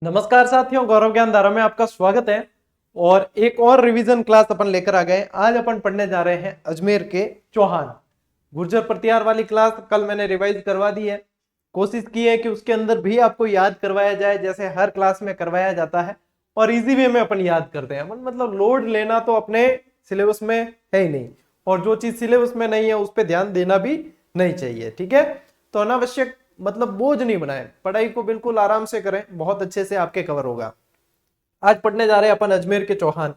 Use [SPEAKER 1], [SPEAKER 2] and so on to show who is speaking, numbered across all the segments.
[SPEAKER 1] नमस्कार साथियों, गौरव ज्ञान धारा में आपका स्वागत है। और एक और रिवीजन क्लास अपन लेकर आ गए। आज अपन पढ़ने जा रहे हैं अजमेर के चौहान। गुर्जर प्रतिहार वाली क्लास कल मैंने रिवाइज करवा दी है। कोशिश की है कि उसके अंदर भी आपको याद करवाया जाए जैसे हर क्लास में करवाया जाता है, और इजी वे में अपन याद करते हैं। मतलब लोड लेना तो अपने सिलेबस में है ही नहीं, और जो चीज सिलेबस में नहीं है उस पर ध्यान देना भी नहीं चाहिए। ठीक है, तो अनावश्यक बोझ नहीं बनाए, पढ़ाई को बिल्कुल आराम से करें, बहुत अच्छे से आपके कवर होगा। आज पढ़ने जा रहे हैं अपन अजमेर के चौहान।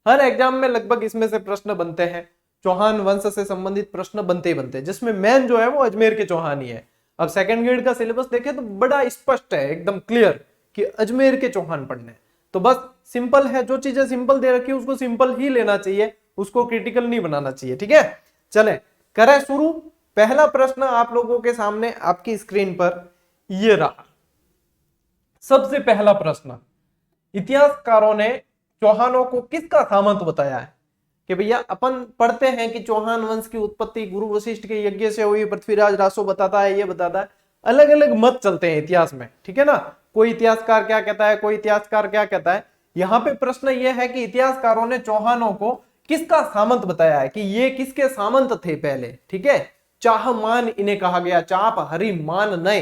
[SPEAKER 1] हर एग्जाम में लगभग इसमें से प्रश्न बनते हैं, चौहान वंश से संबंधित प्रश्न बनते ही बनते हैं, जिसमें मेन जो है वो अजमेर के चौहान ही है। अब सेकंड ग्रेड का सिलेबस देखें तो बड़ा स्पष्ट है, एकदम क्लियर कि अजमेर के चौहान पढ़ने। तो बस सिंपल है, जो चीजें सिंपल दे रखी है उसको सिंपल ही लेना चाहिए, उसको क्रिटिकल नहीं बनाना चाहिए। ठीक है, चले करें शुरू। पहला प्रश्न आप लोगों के सामने आपकी स्क्रीन पर ये रहा। सबसे पहला प्रश्न, इतिहासकारों ने चौहानों को किसका सामंत बताया है? कि भैया अपन पढ़ते हैं कि चौहान वंश की उत्पत्ति गुरु वशिष्ठ के यज्ञ से हुई, पृथ्वीराज रासो बताता है, ये बताता है। अलग अलग मत चलते हैं इतिहास में, ठीक है ना। कोई इतिहासकार क्या कहता है, कोई इतिहासकार क्या कहता है। यहाँ पे प्रश्न ये है कि इतिहासकारों ने चौहानों को किसका सामंत बताया है, कि ये किसके सामंत थे पहले। ठीक है, चाह मान इन्हें कहा गया, चाप हरि मान नए।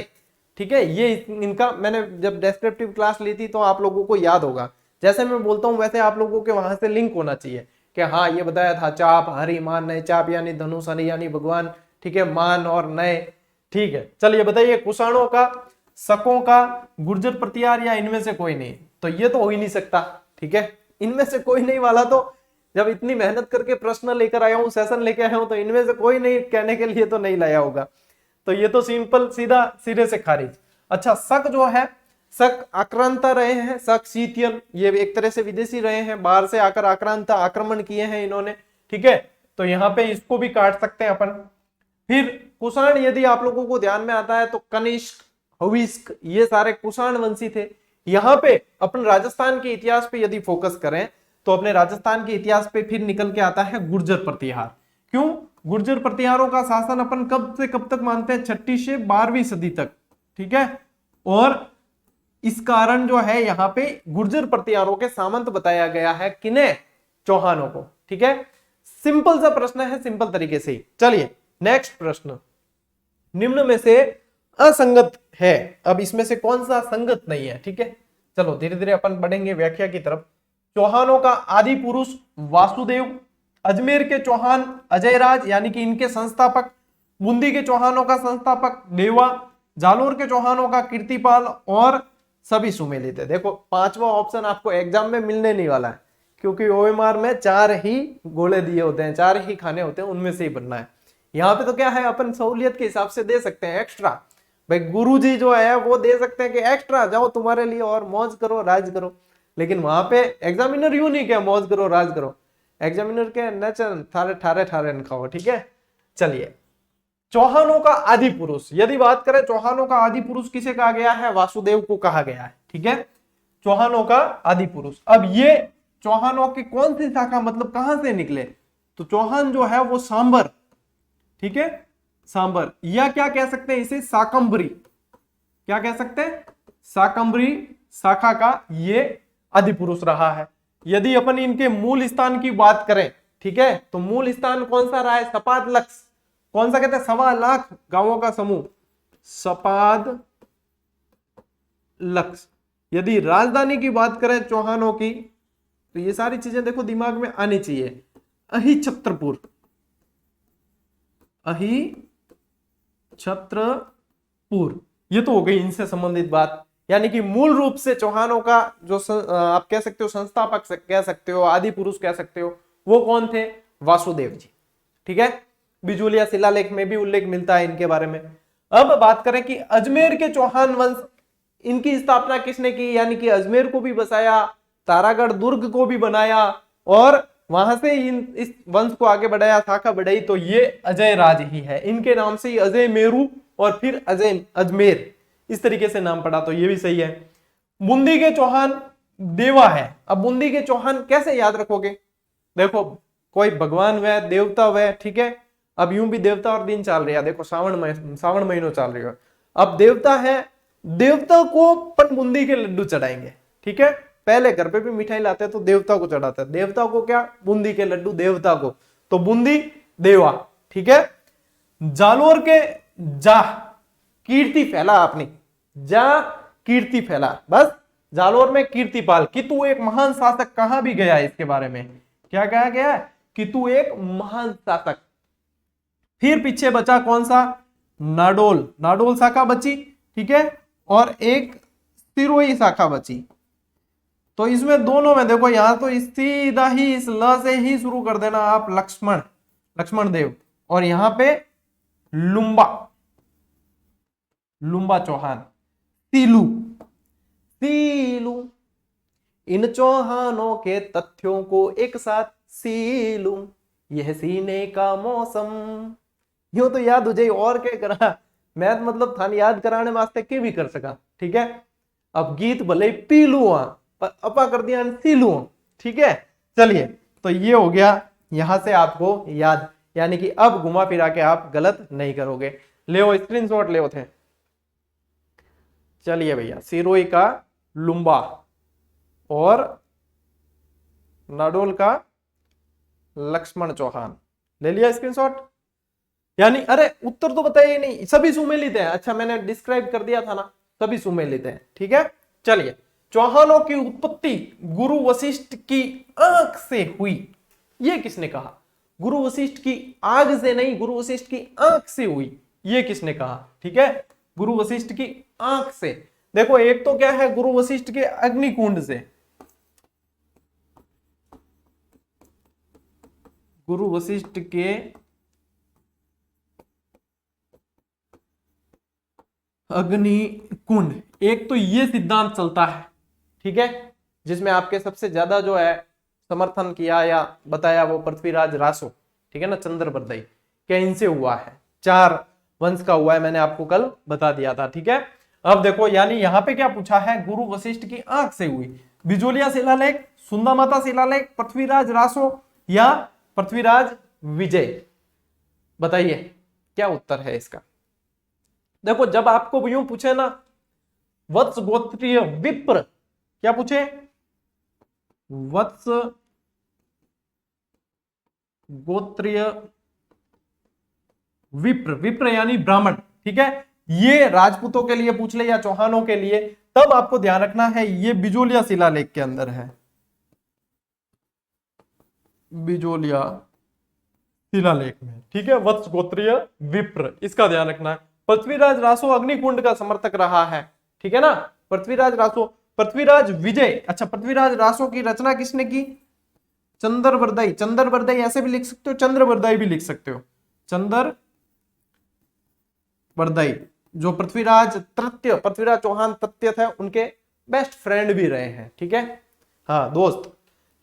[SPEAKER 1] ठीक है, ये इनका मैंने जब डेस्क्रिप्टिव क्लास ली थी तो आप लोगों को याद होगा, जैसे मैं बोलता हूं वैसे आप लोगों के वहां से लिंक होना चाहिए कि हाँ ये बताया था, चाप हरि मान नए। चाप यानी धनुष, हरि यानी भगवान, ठीक है, मान और नए। ठीक है, चलिए बताइए, कुषाणों का, शकों का, गुर्जर प्रतिहार या इनमें से कोई नहीं? तो ये तो हो ही नहीं सकता। ठीक है, इनमें से कोई नहीं वाला तो जब इतनी मेहनत करके प्रश्न लेकर आया हूं, सेशन लेकर आया हूं, तो इनमें से कोई नहीं कहने के लिए तो नहीं लाया होगा। तो ये तो सिंपल सीधा सिरे से खारिज। अच्छा, शक जो है, शक आक्रांता रहे हैं, शक शीतियन, ये एक तरह से विदेशी रहे हैं, बाहर से आकर आक्रांता आक्रमण किए हैं इन्होंने। ठीक है, तो यहाँ पे इसको भी काट सकते हैं अपन। फिर कुषाण यदि आप लोगों को ध्यान में आता है तो कनिष्क, हविष्क, ये सारे कुषाण वंशी थे। यहाँ पे अपन राजस्थान के इतिहास पे यदि फोकस करें तो अपने राजस्थान के इतिहास पे फिर निकल के आता है गुर्जर प्रतिहार। क्यों? गुर्जर प्रतिहारों का शासन अपन कब से कब तक मानते हैं? 6वीं से 12वीं सदी तक। ठीक है, और इस कारण जो है यहाँ पे गुर्जर प्रतिहारों के सामंत बताया गया है, किन्हें? चौहानों को। ठीक है, सिंपल सा प्रश्न है, सिंपल तरीके से ही। चलिए नेक्स्ट प्रश्न, निम्न में से असंगत है। अब इसमें से कौन सा संगत नहीं है? ठीक है, चलो धीरे धीरे अपन बढ़ेंगे व्याख्या की तरफ। चौहानों का आदि पुरुष वासुदेव, अजमेर के चौहान अजयराज यानी कि इनके संस्थापक, बूंदी के चौहानों का संस्थापक देवा, जालोर के चौहानों का कीर्तिपाल, और सभी सुमेलित है। देखो पांचवा ऑप्शन आपको एग्जाम में मिलने नहीं वाला है, क्योंकि ओएमआर में 4 ही गोले दिए होते हैं, 4 ही खाने होते हैं, उनमें से ही बनना है। यहाँ पे तो क्या है, अपन सहूलियत के हिसाब से दे सकते हैं एक्स्ट्रा। भाई गुरुजी जो है वो दे सकते हैं कि एक्स्ट्रा जाओ तुम्हारे लिए और मौज करो, राज करो। लेकिन वहां पे एग्जामिनर यूं नहीं क्या मौज करो राज करो, एग्जामिनर के नचन थारे ठारे ठारे खाओ। ठीक है, चलिए चौहानों का आदि पुरुष यदि बात करें, चौहानों का आदि पुरुष किसे कहा गया है? वासुदेव को कहा गया है। ठीक है, चौहानों का आदि पुरुष। अब ये चौहानों की कौन सी शाखा, मतलब कहां से निकले? तो चौहान जो है वो सांबर, ठीक है, सांबर, या क्या कह सकते हैं इसे, शाकंभरी। क्या कह सकते हैं? शाकंभरी शाखा का ये आदि पुरुष रहा है। यदि अपन इनके मूल स्थान की बात करें, ठीक है, तो मूल स्थान कौन सा रहा है? सपाद लक्ष्य। कौन सा कहते हैं? 1.25 लाख गांवों का समूह, सपाद लक्ष्य। यदि राजधानी की बात करें चौहानों की, तो ये सारी चीजें देखो दिमाग में आनी चाहिए। अहि छत्रपुर, अहि छत्रपुर, ये तो हो गई इनसे संबंधित बात। यानी कि मूल रूप से चौहानों का जो आप कह सकते हो संस्थापक कह सकते हो, आदि पुरुष कह सकते हो, वो कौन थे? वासुदेव जी। ठीक है, बिजुलिया शिलालेख में भी उल्लेख मिलता है इनके बारे में। अब बात करें कि अजमेर के चौहान वंश, इनकी स्थापना किसने की? यानी कि अजमेर को भी बसाया, तारागढ़ दुर्ग को भी बनाया, और वहां से इस वंश को आगे बढ़ाया, शाखा बढ़ाई, तो ये अजय राज ही है। इनके नाम से ही अजय मेरू और फिर अजय अजमेर, इस तरीके से नाम पड़ा, तो ये भी सही है। बूंदी के चौहान देवा है। अब बूंदी के चौहान कैसे याद रखोगे? देखो कोई भगवान वह, देवता वह, ठीक है। अब यूं भी देवता और दिन चल रहा है, देखो सावन महीनों चल रही है। अब देवता है देवता को अपन बूंदी के लड्डू चढ़ाएंगे, ठीक है। पहले घर पे भी मिठाई लाते हैं तो देवता को चढ़ाते हैं, देवता को क्या, बूंदी के लड्डू देवता को, तो बूंदी देवा, ठीक है। जालोर के जा कीर्ति फैला आपने, जा कीर्ति फैला, बस जालोर में कीर्ति पाल कि तू एक महान शासक, कहां भी गया है इसके बारे में क्या कहा गया है कि तू एक महान शासक। फिर पीछे बचा कौन सा, नाडोल, नाडोल शाखा बची, ठीक है, और एक सिरोही शाखा बची। तो इसमें दोनों में देखो, यहां तो सीधा ही इस ल से ही शुरू कर देना आप, लक्ष्मण, लक्ष्मण देव, और यहां पे लुम्बा, लुम्बा चौहान, सीलू, सीलू, इन चौहानों के तथ्यों को एक साथ सीलू, यह सीने का मौसम। यूं तो याद हो जाए, और क्या करा, मैथ मतलब थान याद कराने वास्ते के भी कर सका, ठीक है। अब गीत भले पी लू पर अपा कर दिया सीलू, ठीक है। चलिए, तो ये हो गया यहां से आपको याद, यानी कि अब घुमा फिरा के आप गलत नहीं करोगे। ले स्क्रीनशॉट ले थे। चलिए भैया, सिरोही का लुम्बा और नाडोल का लक्ष्मण चौहान, ले लिया स्क्रीनशॉट। यानी अरे उत्तर तो बताइए नहीं, सभी सुमेलित हैं। अच्छा, मैंने डिस्क्राइब कर दिया था ना, सभी सुमेलित हैं, ठीक है। चलिए, चौहानों की उत्पत्ति गुरु वशिष्ठ की आंख से हुई, ये किसने कहा, गुरु वशिष्ठ की आग से नहीं, गुरु वशिष्ठ की आंख से हुई, ये किसने कहा, ठीक है, गुरु वशिष्ठ की आंख से। देखो, एक तो क्या है, गुरु वशिष्ठ के अग्निकुंड से, गुरु वशिष्ठ के अग्निकुंड, एक तो ये सिद्धांत चलता है, ठीक है, जिसमें आपके सबसे ज्यादा जो है समर्थन किया या बताया वो पृथ्वीराज रासो, ठीक है ना, चंद्रबरदाई, क्या इनसे हुआ है, 4 वंश का हुआ है, मैंने आपको कल बता दिया था, ठीक है। अब देखो, यानी यहां पे क्या पूछा है, गुरु वशिष्ठ की आंख से हुई, बिजोलिया शिलालेख, सुंदा माता शिलालेख, पृथ्वीराज रासो या पृथ्वीराज विजय, बताइए क्या उत्तर है इसका। देखो, जब आपको यूं पूछे ना, वत्स गोत्रीय विप्र, क्या पूछे, वत्स गोत्रीय विप्र, विप्र यानी ब्राह्मण, ठीक है, ये राजपूतों के लिए पूछ ले या चौहानों के लिए, तब आपको ध्यान रखना है ये बिजोलिया शिलालेख के अंदर है, बिजोलिया शिलालेख में, ठीक है, वत्स गोत्रीय विप्र, इसका ध्यान रखना है। पृथ्वीराज रासो अग्निकुंड का समर्थक रहा है, ठीक है ना, पृथ्वीराज रासो। पृथ्वीराज विजय, अच्छा, पृथ्वीराज रासो की रचना किसने की, चंद्रबरदाई, चंद्रबरदाई ऐसे भी लिख सकते हो, चंद्रबरदाई भी लिख सकते हो, चंद्रबरदाई, जो पृथ्वीराज तृतीय, पृथ्वीराज चौहान तृतीय थे, उनके बेस्ट फ्रेंड भी रहे हैं, ठीक है, हाँ दोस्त।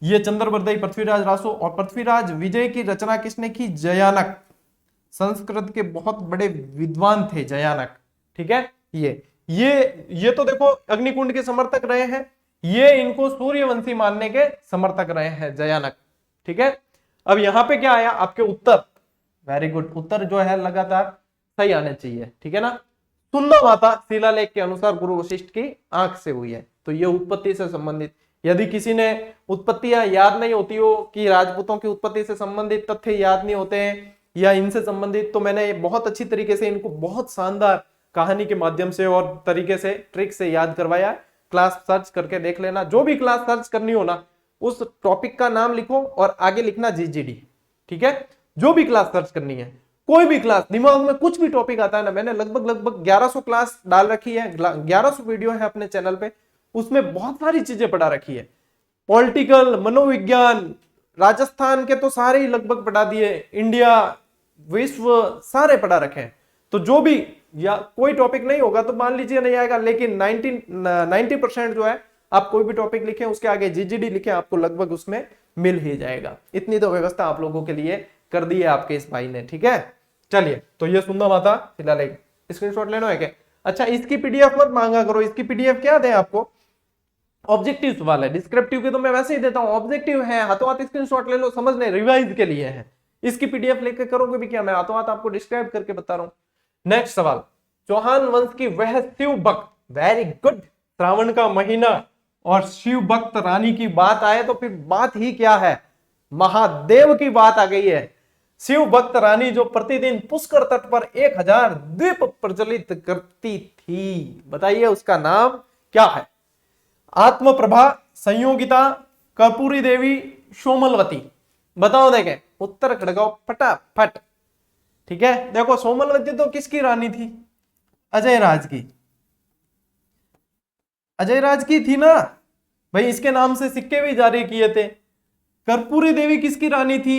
[SPEAKER 1] ये चंद्रबरदाई, पृथ्वीराज रासो, और पृथ्वीराज विजय की रचना किसने की, जयानक, संस्कृत के बहुत बड़े विद्वान थे जयानक, ठीक है। ये तो देखो अग्निकुंड के समर्थक रहे हैं, ये इनको सूर्यवंशी मानने के समर्थक रहे हैं जयानक, ठीक है। अब यहां पे क्या आया आपके उत्तर, वेरी गुड, उत्तर जो है लगातार सही आने चाहिए, ठीक है ना। सुंदा माता शिलालेख के अनुसार गुरु वशिष्ठ की आंख से हुई है, तो ये उत्पत्ति से संबंधित, यदि किसी ने उत्पत्तियां याद नहीं होती हो कि राजपूतों की उत्पत्ति से संबंधित तथ्य याद नहीं होते हैं या इनसे संबंधित, तो मैंने बहुत अच्छी तरीके से इनको बहुत शानदार कहानी के माध्यम से और तरीके से ट्रिक से याद करवाया। क्लास सर्च करके देख लेना, जो भी क्लास सर्च करनी हो ना, उस टॉपिक का नाम लिखो और आगे लिखना जीजीडी, ठीक है। जो भी क्लास सर्च करनी है, कोई भी क्लास, दिमाग में कुछ भी टॉपिक आता है ना, मैंने लगभग 1100 क्लास डाल रखी है, 1100 वीडियो है अपने चैनल पे, उसमें बहुत सारी चीजें पढ़ा रखी है, पॉलिटिकल, मनोविज्ञान, राजस्थान के तो सारे ही लगभग पढ़ा दिए, इंडिया, विश्व, सारे पढ़ा रखे हैं। तो जो भी या कोई टॉपिक नहीं होगा तो मान लीजिए नहीं आएगा, लेकिन 90% जो है, आप कोई भी टॉपिक लिखें उसके आगे जीजीडी लिखें, आपको लगभग उसमें मिल ही जाएगा। इतनी तो व्यवस्था आप लोगों के लिए कर दी है आपके इस भाई ने, ठीक है। चलिए, तो ये सुंदा माता शिलालेख, स्क्रीनशॉट लेना है क्या। अच्छा, इसकी पीडीएफ मत मांगा करो, इसकी पीडीएफ क्या दें आपको, ऑब्जेक्टिव सवाल है, डिस्क्रिप्टिव के तो मैं वैसे ही देता हूं, ऑब्जेक्टिव है, हाथों हाथ स्क्रीनशॉट ले लो, समझने रिवाइज के लिए है। इसकी पीडीएफ लेकर करोगे भी क्या, मैं हाथों हाथ आपको डिस्क्राइब करके बता रहा हूं। नेक्स्ट सवाल, चौहान वंश की वह शिव भक्त वेरी गुड। श्रावण का महीना और शिव भक्त रानी की बात आए तो फिर बात ही क्या है, महादेव की बात आ गई है। शिव भक्त रानी जो प्रतिदिन पुष्कर तट पर 1000 दीप प्रज्वलित करती थी, बताइए उसका नाम क्या है। आत्मप्रभा, संयोगिता, कर्पूरी देवी, सोमलवती। बताओ, देखें उत्तर खड़काओ फटाफट। ठीक है, देखो सोमलवती तो किसकी रानी थी, अजय राज की, अजय राज की थी ना भाई, इसके नाम से सिक्के भी जारी किए थे। कर्पूरी देवी किसकी रानी थी,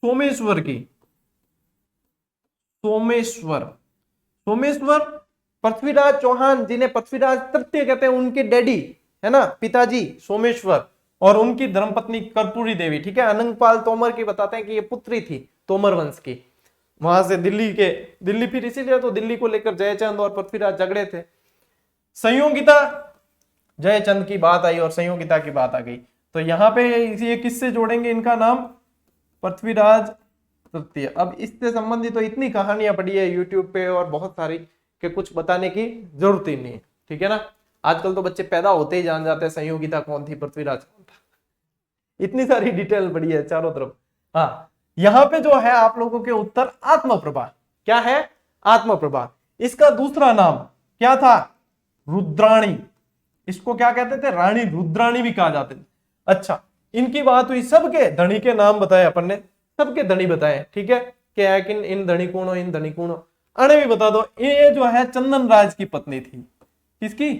[SPEAKER 1] सोमेश्वर की, सोमेश्वर, सोमेश्वर पृथ्वीराज चौहान, जिन्हें पृथ्वीराज तृतीय कहते हैं, उनके डैडी है ना, पिताजी सोमेश्वर, और उनकी धर्मपत्नी कर्पूरी देवी। ठीक है, अनंगपाल तोमर की बताते हैं कि ये पुत्री थी तोमर वंश की। वहां से दिल्ली फिर इसीलिए तो दिल्ली को लेकर जयचंद और पृथ्वीराज झगड़े थे। संयोगिता, जयचंद की बात आई और संयोगिता की बात आ गई, तो यहां पे ये किससे जोड़ेंगे इनका नाम, पृथ्वीराज तृतीय। अब इससे संबंधित तो इतनी कहानियां पड़ी है यूट्यूब पे और बहुत सारी कि कुछ बताने की जरूरत ही नहीं है। ठीक है ना, आजकल तो बच्चे पैदा होते ही जान जाते हैं संयोगिता कौन थी, पृथ्वीराज कौन था, इतनी सारी डिटेल पड़ी है चारों तरफ। हाँ, यहां पे जो है आप लोगों के उत्तर आत्मप्रभा। क्या है, आत्मप्रभा। इसका दूसरा नाम क्या था, रुद्राणी। इसको क्या कहते थे, रानी रुद्राणी भी कहा जाते थे। अच्छा, इनकी बात हुई, सबके धनी के नाम बताए अपन ने, सबके धनी बताए। ठीक है, क्या है कि इन धनी कौन हो, इन धनी कौन हो, अरे भी बता दो। ये जो है चंदन राज की पत्नी थी, किसकी,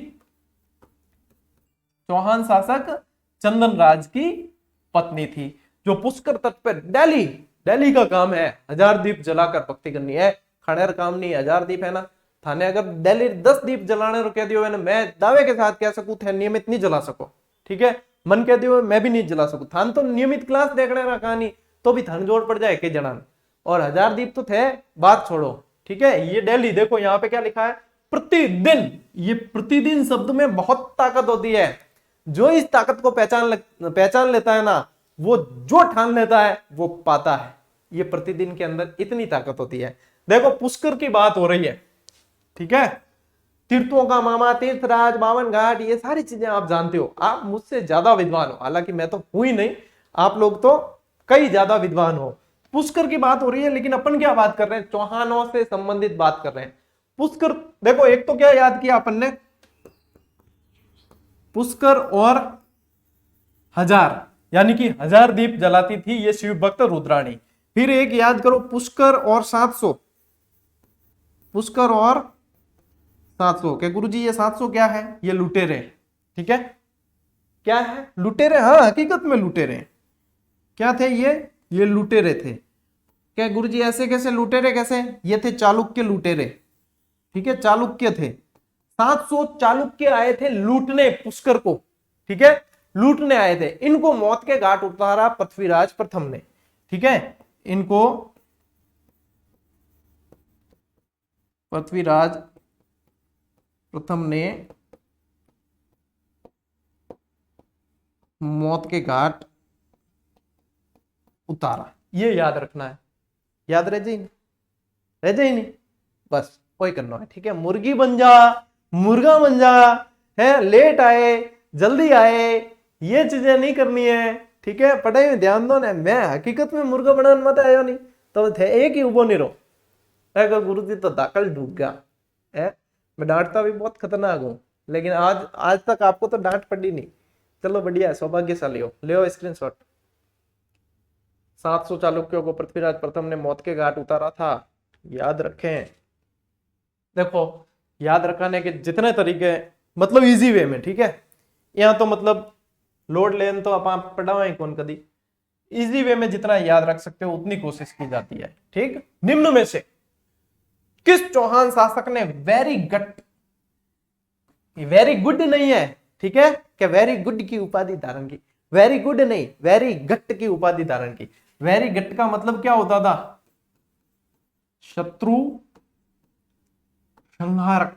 [SPEAKER 1] चौहान शासक चंदन राज की पत्नी थी, जो पुष्कर तट पर डेली का काम है 1000 दीप जलाकर भक्ति करनी है। खड़ेर काम नहीं, 1000 दीप है ना, थाने अगर डेली 10 दीप जलाने रो कह दियो, मैं दावे के साथ कह सकूं थे नियमित नहीं जला सको। ठीक है, मन कह दियो मैं भी नहीं जला सकूं, थान तो नियमित क्लास देखने ना कहानी तो भी थान जोड़ पड़ जाए के जनान, और 1000 दीप तो थे, बात छोड़ो। ठीक है, ये डेली देखो यहाँ पे क्या लिखा है, प्रतिदिन। ये प्रतिदिन शब्द में बहुत ताकत होती है, जो इस ताकत को पहचान लेता है ना, वो जो ठान लेता है वो पाता है। ये प्रतिदिन के अंदर इतनी ताकत होती है। देखो पुष्कर की बात हो रही है, ठीक है, तीर्थों का मामा, तीर्थराज, बावन घाट, ये सारी चीजें आप जानते हो, आप मुझसे ज्यादा विद्वान हो, हालांकि मैं तो हूं ही नहीं, आप लोग तो कई ज्यादा विद्वान हो। पुष्कर की बात हो रही है, लेकिन अपन क्या बात कर रहे हैं, चौहानों से संबंधित बात कर रहे हैं। पुष्कर, देखो एक तो क्या याद किया अपन ने, पुष्कर और 1000, यानी कि 1000 दीप जलाती थी ये शिव भक्त रुद्राणी। फिर एक याद करो, पुष्कर और 700, पुष्कर और 700 के गुरुजी, ये 700 क्या है, ये लुटेरे। ठीक है, क्या है, लुटेरे। हाँ, हकीकत में लुटेरे क्या थे, ये लुटेरे थे। क्या गुरुजी ऐसे कैसे लुटेरे, कैसे, ये थे चालुक्य लुटेरे। ठीक है, चालुक्य थे, 700 चालुक्य आए थे लूटने पुष्कर को। ठीक है, लूटने आए थे, इनको मौत के घाट उतारा पृथ्वीराज प्रथम ने। ठीक है, इनको पृथ्वीराज प्रथम ने मौत के घाट उतारा, ये याद रखना है। याद रह जाए नहीं, बस कोई करना है। ठीक है, मुर्गी बन जा, मुर्गा बन जा, है लेट आए जल्दी आए, ये चीजें नहीं करनी है। ठीक है, पढ़ाई में ध्यान दो ना। मैं हकीकत में मुर्गा बनाने मत आयो नहीं तो थे एक ही उबो नहीं रो, गुरु जी तो दाखल डूब गया है। मैं डांटता भी बहुत खतरनाक हूं, लेकिन आज तक आपको तो डांट पड़ी नहीं। चलो बढ़िया है, सौभाग्यशाली हो, ले स्क्रीनशॉट। 700 चालुक्यों को पृथ्वीराज प्रथम ने मौत के घाट उतारा था, याद रखें। देखो याद रखने के जितने तरीके, मतलब इजी वे में। ठीक है, यहाँ तो मतलब लोड लेन तो आप पढ़ावा ही कौन कदी, इजी वे में जितना याद रख सकते हो उतनी कोशिश की जाती है। ठीक, निम्न में से किस चौहान शासक ने वेरी गुड नहीं है, ठीक है, क्या वेरी गुड की उपाधि धारण की, वेरी गुड नहीं, वेरी गट की उपाधि धारण की। वेरी गट का मतलब क्या होता था, शत्रु संहारक,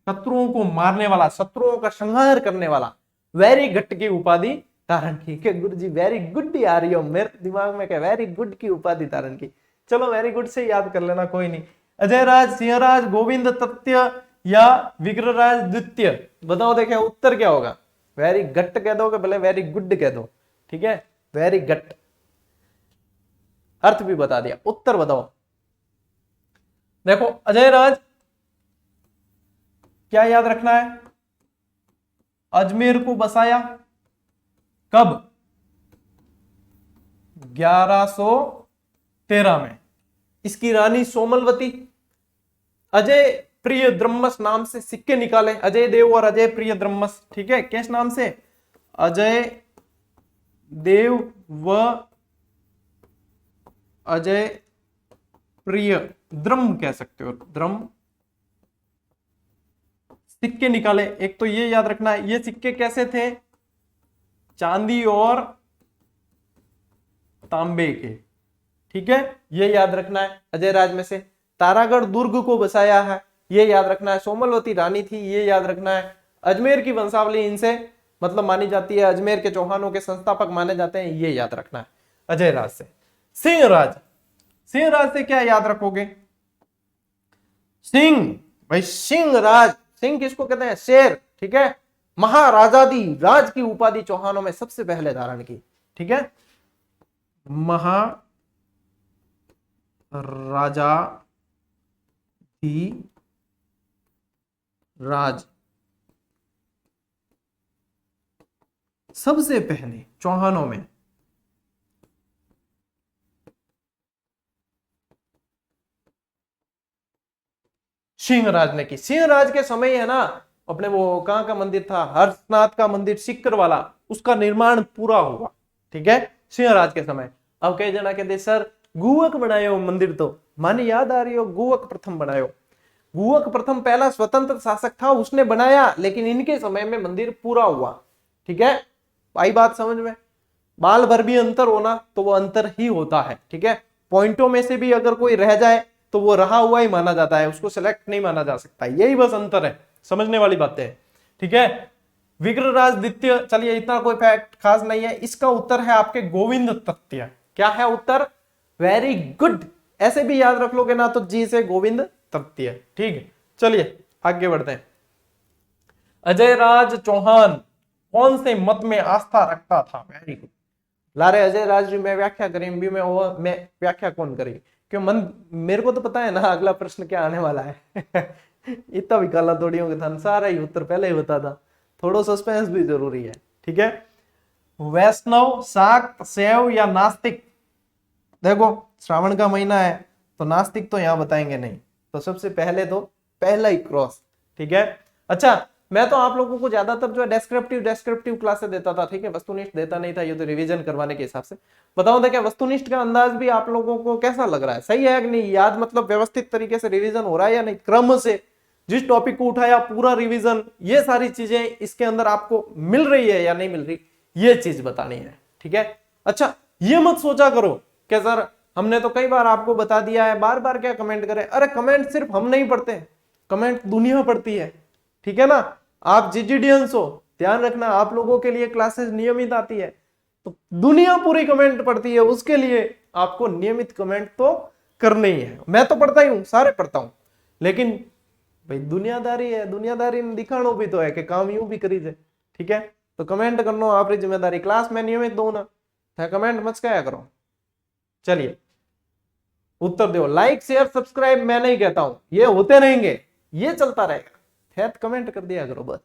[SPEAKER 1] शत्रुओं को मारने वाला, शत्रुओं का संहार करने वाला, वेरी गट की उपाधि धारण की। के गुरु जी वेरी गुड आ रही हो मेरे दिमाग में, क्या वेरी गुड की उपाधि धारण की। चलो वेरी गुड से याद कर लेना, कोई नहीं। अजय राज, सिंहराज, गोविंद तत्य, या विग्रहराज द्वितीय? बताओ देखें उत्तर क्या होगा। वेरी गट कह दो, भले वेरी गुड कह दो, ठीक है, वेरी गट। अर्थ भी बता दिया, उत्तर बताओ। देखो अजय राज, क्या याद रखना है, अजमेर को बसाया कब? 1113 में। इसकी रानी सोमलवती। अजय प्रिय द्रम्मस नाम से सिक्के निकाले, अजय देव और अजय प्रिय द्रम्मस, ठीक है, किस नाम से? अजय देव व अजय प्रिय द्रम कह सकते हो, द्रम, सिक्के निकाले। एक तो ये याद रखना है, ये सिक्के कैसे थे? चांदी और तांबे के, ठीक है, ये याद रखना है। अजय राज में से तारागढ़ दुर्ग को बसाया है, ये याद रखना है। सोमलवती रानी थी, ये याद रखना है। अजमेर की वंशावली इनसे मतलब मानी जाती है, अजमेर के चौहानों के संस्थापक माने जाते हैं, ये याद रखना है अजय राज से। सिंह राज, सिंह राज से क्या याद रखोगे? सिंह, भाई सिंह राज, सिंह किसको कहते हैं? शेर, ठीक है। महाराजादी राज की उपाधि चौहानों में सबसे पहले धारण की, ठीक है, महाराजा दी राज सबसे पहले चौहानों में। सिंहराज ने की। सिंहराज के समय है ना, अपने वो कहां का मंदिर था, हर्षनाथ का मंदिर सिक्कर वाला, उसका निर्माण पूरा हुआ, ठीक है, सिंहराज के समय। अब कई जना कहते सर गुवक बनायो मंदिर, तो माने याद आ रही हो, गुवक प्रथम बनायो। गुवक प्रथम पहला स्वतंत्र शासक था, उसने बनाया, लेकिन इनके समय में मंदिर पूरा हुआ, ठीक है, आई बात समझ में। बाल भर भी अंतर होना तो वो अंतर ही होता है, ठीक है। पॉइंटों में से भी अगर कोई रह जाए तो वो रहा हुआ ही माना जाता है, उसको सिलेक्ट नहीं माना जा सकता, यही बस अंतर है, समझने वाली बातें हैं, ठीक है। विग्रहराज द्वितीय, चलिए इतना कोई फैक्ट खास नहीं है। इसका उत्तर है आपके गोविंद तृतीय। क्या है उत्तर? वेरी गुड, ऐसे भी याद रख लोगे ना तो जी से गोविंद तृतीय, ठीक है। चलिए आगे बढ़ते हैं। अजय राज चौहान कौन से मत में आस्था रखता था? Very good. लारे अजय राज जी मैं व्याख्या करी भी, मैं व्याख्या कौन करी? क्यों मन, मेरे को तो पता है ना अगला प्रश्न क्या आने वाला है। इतना भी काला थोड़ियों के था, सारा ही उत्तर पहले ही बता था, थोड़ा सस्पेंस भी जरूरी है, ठीक है। वैष्णव, शाक्त, शैव या नास्तिक? देखो श्रावण का महीना है तो नास्तिक तो यहां बताएंगे नहीं, तो सबसे पहले तो पहला ही क्रॉस, ठीक है। अच्छा, मैं तो आप लोगों को ज्यादातर जो है डेस्क्रिप्टिव क्लासेस देता था, ठीक है, वस्तुनिष्ठ देता नहीं था, ये तो रिवीजन करवाने के हिसाब से। बताओ देखिए वस्तुनिष्ठ का अंदाज भी आप लोगों को कैसा लग रहा है? सही है कि नहीं? याद मतलब व्यवस्थित तरीके से रिवीजन हो रहा है या नहीं? क्रम से जिस टॉपिक को उठाया पूरा रिवीजन, ये सारी चीजें इसके अंदर आपको मिल रही है या नहीं मिल रही, ये चीज बतानी है, ठीक है। अच्छा, ये मत सोचा करो कि सर हमने तो कई बार आपको बता दिया है, बार बार क्या कमेंट करें। अरे कमेंट सिर्फ हम नहीं पढ़ते, कमेंट दुनिया पढ़ती है, ठीक है ना। आप जीजीडियंस हो, ध्यान रखना, आप लोगों के लिए क्लासेस नियमित आती है, तो दुनिया पूरी कमेंट पढ़ती है, उसके लिए आपको नियमित कमेंट तो करनी ही है। मैं तो पढ़ता ही हूं, सारे पढ़ता हूं, लेकिन भाई दुनियादारी है, दुनियादारी ने दिखानो भी तो है कि काम यूं भी करी जाए, ठीक है। तो कमेंट करना आपकी जिम्मेदारी, क्लास में नियमित दो ना, कमेंट मत क्या करो। चलिए उत्तर दो, लाइक शेयर सब्सक्राइब मैं नहीं कहता हूं, ये होते रहेंगे, ये चलता रहेगा, कमेंट कर दिया करो बस।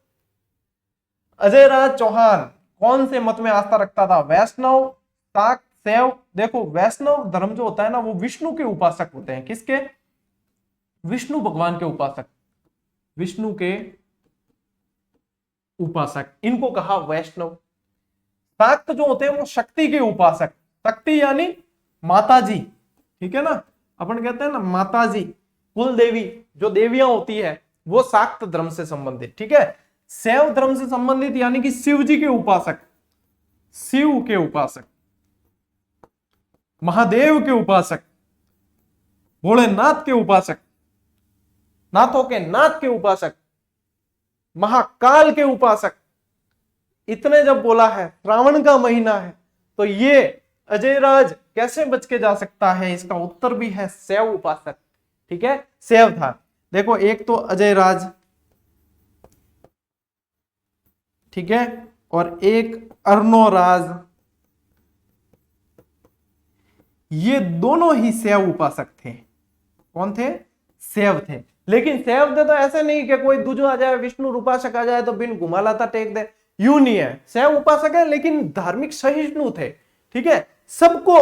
[SPEAKER 1] अजय राज चौहान कौन से मत में आस्था रखता था? वैष्णव, शाक्त, शैव? देखो वैष्णव धर्म जो होता है ना, वो विष्णु के उपासक होते हैं। किसके? विष्णु भगवान के उपासक, विष्णु के उपासक, इनको कहा वैष्णव। शाक्त जो होते हैं वो शक्ति के उपासक, शक्ति यानी माता जी, ठीक है ना, अपन कहते हैं ना माता जी, कुल देवी, जो देवियां होती है वो शाक्त धर्म से संबंधित, ठीक है। शैव धर्म से संबंधित यानी कि शिव जी के उपासक, शिव के उपासक, महादेव के उपासक, भोलेनाथ के उपासक, नाथों के नाथ के उपासक, महाकाल के उपासक। इतने जब बोला है, श्रावण का महीना है, तो ये अजय राज कैसे बच के जा सकता है? इसका उत्तर भी है शैव उपासक, ठीक है, शैव था। देखो एक तो अजय राज ठीक है, और एक अर्नोराज, ये दोनों ही शैव उपासक थे। कौन थे? शैव थे। लेकिन शैव थे तो ऐसे नहीं कि कोई दूजो आ जाए, विष्णु उपासक आ जाए तो बिन घुमालाता टेक दे, यूं नहीं है। शैव उपासक है लेकिन धार्मिक सहिष्णु थे, ठीक है, सबको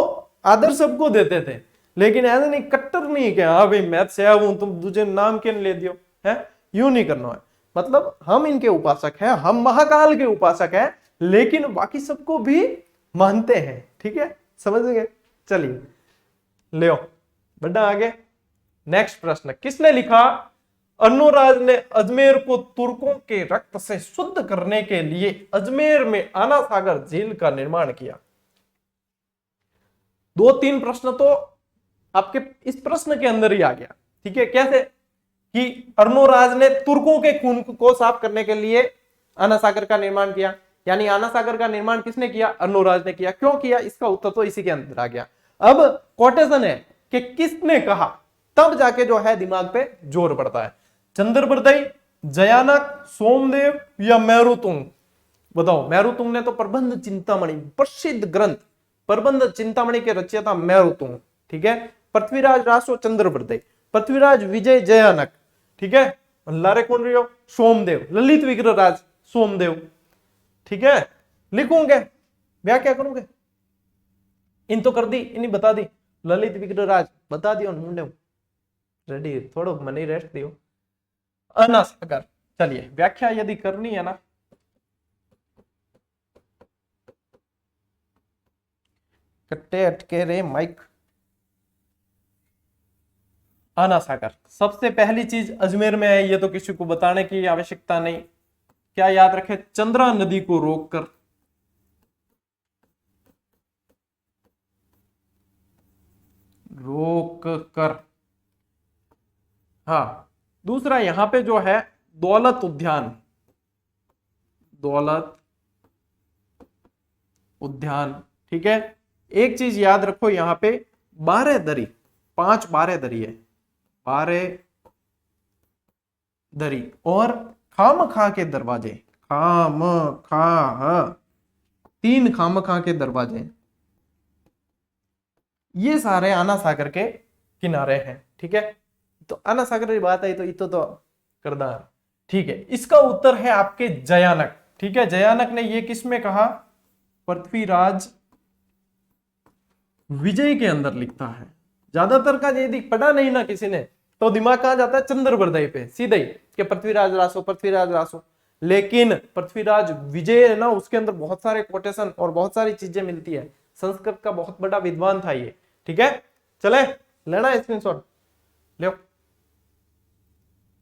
[SPEAKER 1] आदर सबको देते थे, लेकिन ऐसे नहीं, कट्टर नहीं कि हाँ भाई मैं शैव हूं तुम दूसरे नाम क्यों ले दियो है, यूं नहीं करना है। मतलब हम इनके उपासक हैं, हम महाकाल के उपासक हैं, लेकिन बाकी सबको भी मानते हैं, ठीक है, समझ गए। चलिए ले बड़ा आगे। नेक्स्ट प्रश्न, किसने लिखा? अर्नोराज ने अजमेर को तुर्कों के रक्त से शुद्ध करने के लिए अजमेर में आना सागर झील का निर्माण किया। 2-3 प्रश्न तो आपके इस प्रश्न के अंदर ही आ गया, ठीक है। कैसे कि अर्नोराज ने तुर्कों के खून को साफ करने के लिए आना सागर का निर्माण किया, यानी आना सागर का निर्माण किसने किया? अर्नोराज ने किया। क्यों किया? इसका उत्तर तो इसी के अंदर आ गया। अब कोटेशन है कि किसने कहा, तब जाके जो है दिमाग पे जोर पड़ता है। चंद्रबरदई, जयानक, सोमदेव या मेरुतुंग? बताओ। मेरुतुंग ने तो प्रबंध चिंतामणि, प्रसिद्ध ग्रंथ प्रबंध चिंतामणि के रचयिता मेरुतुंग, ठीक है। पृथ्वीराज रासो, चंद्रबरदई। पृथ्वीराज विजय, जयानक, ठीक है। लारे कौन रही हो? सोमदेव। ललित विग्रहराज, सोमदेव, ठीक है। लिखोगे व्याख्या करोगे, इन तो कर दी, इन्हीं बता दी। ललित विग्रहराज बता दियो, मुंडे रेडी, थोड़ो मनी रेस्ट दियो। आना सागर, चलिए व्याख्या यदि करनी है ना, कट्टे अटके रे माइक। आना सागर सबसे पहली चीज अजमेर में है, ये तो किसी को बताने की आवश्यकता नहीं। क्या याद रखे? चंद्रा नदी को रोककर, हाँ। दूसरा यहां पे जो है दौलत उद्यान, दौलत उद्यान, ठीक है। एक चीज याद रखो, यहां पे 12 दरी, 5 12 दरी है, 12 दरी, और खाम खा के दरवाजे, खाम खा, 3 खाम खा के दरवाजे, ये सारे आना सागर के किनारे हैं, ठीक है। तो आना सागर की बात आई तो इतो तो करदा, ठीक है। इसका उत्तर है आपके जयानक, ठीक है। जयानक ने ये किस में कहा? पृथ्वीराज विजय के अंदर लिखता है। ज्यादातर का यदि पढ़ा नहीं ना किसी ने तो दिमाग कहां जाता है? चंद्रबरदई पे सीधे ही कि पृथ्वीराज रासो, पृथ्वीराज रासो। लेकिन पृथ्वीराज विजय है ना, उसके अंदर बहुत सारे कोटेशन और बहुत सारी चीजें मिलती है। संस्कृत का बहुत बड़ा विद्वान था ये, ठीक है। चले लेना स्क्रीनशॉट, लो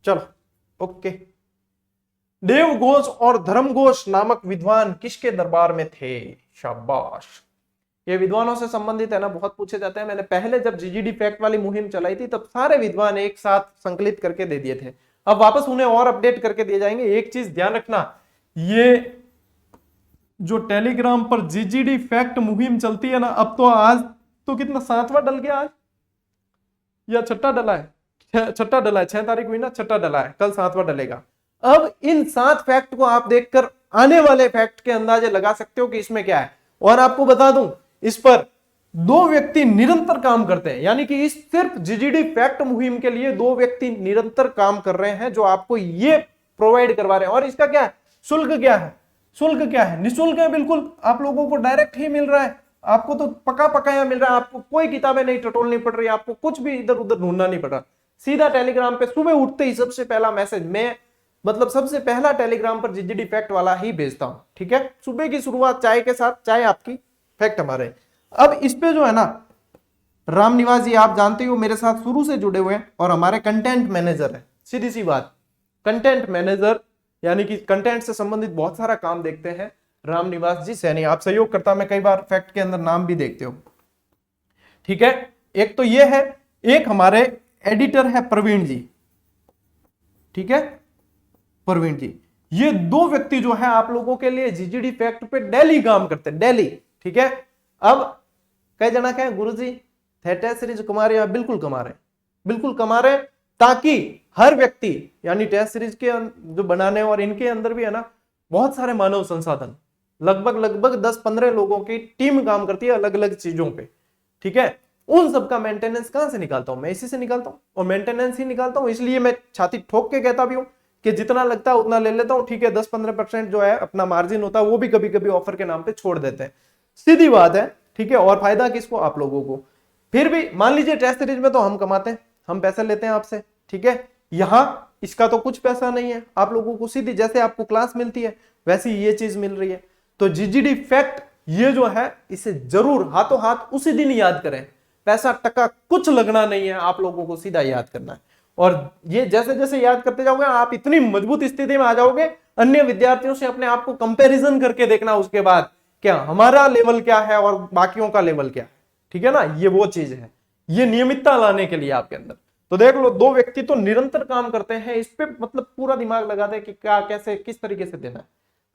[SPEAKER 1] चलो, ओके। देवघोष और धर्मघोष नामक विद्वान किसके दरबार में थे? शाबाश। ये विद्वानों से संबंधित है ना, बहुत पूछे जाते हैं। मैंने पहले जब जीजीडी फैक्ट वाली मुहिम चलाई थी तब सारे विद्वान एक साथ संकलित करके दे दिए थे। अब वापस उन्हें और अपडेट करके दिए जाएंगे। एक चीज ध्यान रखना, ये जो टेलीग्राम पर जीजीडी फैक्ट मुहिम चलती है ना, अब तो आज तो कितना 7वां डल गया आज, या छठा डला है? छठा डला है, 6 तारीख हुई ना, छठा डला है, कल 7वां डलेगा। अब इन 7 फैक्ट को आप देखकर आने वाले फैक्ट के अंदाजे लगा सकते हो कि इसमें क्या है। और आपको बता दूं, इस पर 2 व्यक्ति निरंतर काम करते हैं, यानी कि इस सिर्फ जीजीडी फैक्ट मुहिम के लिए 2 व्यक्ति निरंतर काम कर रहे हैं, जो आपको ये प्रोवाइड करवा रहे हैं। और इसका क्या है? शुल्क क्या है? शुल्क क्या है? निःशुल्क है, बिल्कुल। आप लोगों को डायरेक्ट ही मिल रहा है, आपको तो पका पकाया मिल रहा है। आपको कोई किताबें नहीं टटोलनी पड़ रही, आपको कुछ भी इधर उधर ढूंढना नहीं पड़ रहा। सीधा टेलीग्राम पे सुबह उठते ही सबसे पहला मैसेज मैं, मतलब सबसे पहला टेलीग्राम पर जीजीडी फैक्ट वाला ही भेजता हूं, ठीक है। सुबह की शुरुआत चाय के साथ, चाय आपकी, फैक्ट हमारे। अब इस पे जो है ना, राम निवास जी आप जानते हो मेरे साथ शुरू से जुड़े हुए हैं और हमारे कंटेंट मैनेजर है। सीधी सी बात, कंटेंट मैनेजर यानी कि कंटेंट से संबंधित बहुत सारा काम देखते हैं राम निवास जी सैनी। आप सहयोग करता, मैं कई बार फैक्ट के अंदर नाम भी देखते हो, ठीक है। एक तो ये है, एक हमारे एडिटर है प्रवीण जी, ठीक है, प्रवीण जी। ये 2 व्यक्ति जो है आप लोगों के लिए जीजीडी फैक्ट पे डेली काम करते हैं, डेली, ठीक है। अब कई जना कहें गुरुजी टेस्ट सीरीज कमा रहे हैं, बिल्कुल कमा रहे, बिल्कुल कमा रहे, ताकि हर व्यक्ति यानी टेस्ट सीरीज के जो बनाने और इनके अंदर भी है ना बहुत सारे मानव संसाधन, लगभग 10-15 लोगों की टीम काम करती है अलग अलग चीजों पे, ठीक है। उन सबका मेंटेनेंस कहां से निकालता हूं मैं? इसी से निकालता हूं, और मेंटेनेंस ही निकालता हूं। इसलिए मैं छाती ठोक के कहता भी हूं कि जितना लगता है उतना ले लेता हूं, ठीक है। 10-15% जो है अपना मार्जिन होता है वो भी कभी कभी ऑफर के नाम पे छोड़ देते हैं, सीधी बात है, ठीक है। और फायदा किसको? आप लोगों को। फिर भी मान लीजिए टेस्ट सीरीज में तो हम कमाते हैं, हम पैसे लेते हैं आपसे, ठीक है। यहां इसका तो कुछ पैसा नहीं है, आप लोगों को सीधी जैसे आपको क्लास मिलती है वैसी ये चीज मिल रही है। तो जीजीडी फैक्ट ये जो है इसे जरूर हाथों हाथ उसी दिन याद करें, पैसा टका कुछ लगना नहीं है, आप लोगों को सीधा याद करना है। और ये जैसे जैसे याद करते जाओगे आप इतनी मजबूत स्थिति में आ जाओगे, अन्य विद्यार्थियों से अपने आप को कंपैरिजन करके देखना उसके बाद क्या हमारा लेवल क्या है और बाकियों का लेवल क्या है, ठीक है ना। ये वो चीज है, ये नियमितता लाने के लिए आपके अंदर। तो देख लो, दो व्यक्ति तो निरंतर काम करते हैं इस पे, मतलब पूरा दिमाग लगाते हैं कि क्या कैसे किस तरीके से देना है,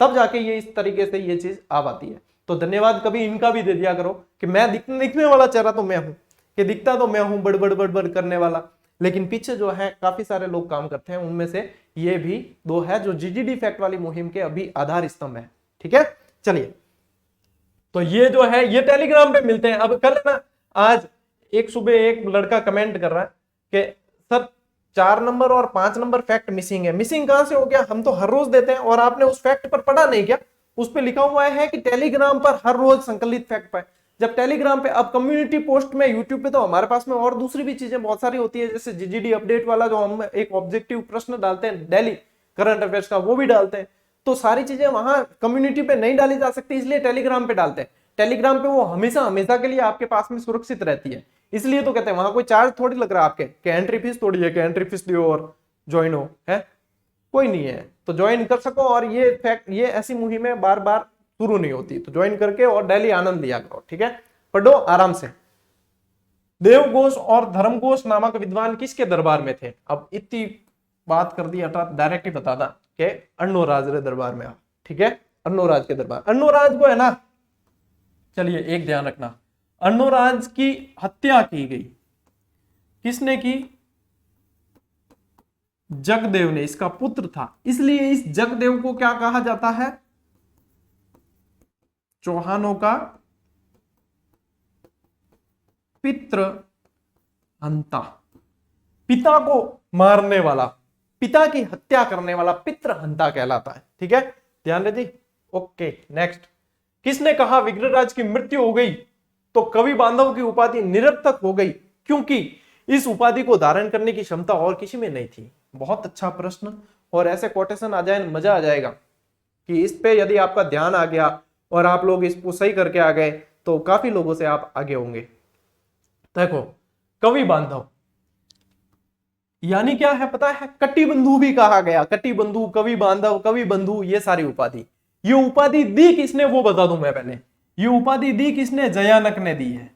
[SPEAKER 1] तब जाके ये इस तरीके से ये चीज आ पाती है। तो धन्यवाद कभी इनका भी दे दिया करो कि मैं दिखने वाला चेहरा तो मैं हूं, कि दिखता तो मैं हूं बड़ करने वाला, लेकिन पीछे जो है काफी सारे लोग काम करते हैं। उनमें से ये भी दो है जो जीजीडी फैक्ट वाली मुहिम के अभी आधार स्तंभ है, ठीक है। चलिए, तो ये जो है ये टेलीग्राम पे मिलते हैं। अब कल ना, आज एक सुबह एक लड़का कमेंट कर रहा है कि सर 4 नंबर और 5 नंबर फैक्ट मिसिंग है। मिसिंग कहां से हो गया? हम तो हर रोज देते हैं और आपने उस फैक्ट पर पढ़ा नहीं क्या? उस पर लिखा हुआ है कि टेलीग्राम पर हर रोज संकलित फैक्ट पाए। जब टेलीग्राम पे, अब कम्युनिटी पोस्ट में, यूट्यूब पे तो हमारे पास में और दूसरी भी चीजें बहुत सारी होती है, जैसे जीजीडी अपडेट वाला जो हम एक ऑब्जेक्टिव प्रश्न डालते हैं डेली करंट अफेयर्स का, वो भी डालते हैं। तो सारी चीजें वहां कम्युनिटी पे नहीं डाली जा सकती, इसलिए टेलीग्राम पे डालते हैं। टेलीग्राम पे वो हमेशा हमेशा के लिए आपके पास में सुरक्षित रहती है, इसलिए तो कहते हैं वहां कोई चार्ज थोड़ी लग रहा है आपके, कि एंट्री फीस थोड़ी है कि एंट्री फीस दियो और ज्वाइन हो, है कोई नहीं है। तो ज्वाइन कर सको, और ये फैक्ट, ये ऐसी मुहिमें बार बार शुरू नहीं होती, तो ज्वाइन करके और डेली आनंद लिया करो, ठीक है। पढ़ो आराम से। देवघोष और धर्मघोष नामक विद्वान किसके दरबार में थे? अब इतनी बात कर दी, हटा डायरेक्ट ही बता दा कि अन्नोराज रे दरबार में, ठीक है। अन्नोराज के दरबार, अन्नोराज को है ना, चलिए एक ध्यान रखना, अन्नोराज की हत्या की गई, किसने की? जगदेव ने, इसका पुत्र था, इसलिए इस जगदेव को क्या कहा जाता है? चौहानों का पितृ हंता, पिता को मारने वाला, पिता की हत्या करने वाला पितृ हंता कहलाता है, ठीक है। ध्यान रहे जी, ओके। नेक्स्ट, किसने कहा विग्रहराज की मृत्यु हो गई तो कवि बांधव की उपाधि निरर्थक हो गई क्योंकि इस उपाधि को धारण करने की क्षमता और किसी में नहीं थी? बहुत अच्छा प्रश्न, और ऐसे कोटेशन आ जाए मजा आ जाएगा कि इस पे यदि आपका ध्यान आ गया और आप लोग इसको सही करके आ गए तो काफी लोगों से आप आगे होंगे। देखो, कवि बांधव यानी क्या है पता है? कटिबंधु भी कहा गया, कटिबंधु, कवि बांधव, कवि बंधु, ये सारी उपाधि। ये उपाधि दी किसने वो बता दूं मैं पहले। ये उपाधि दी किसने? जयानक ने दी है।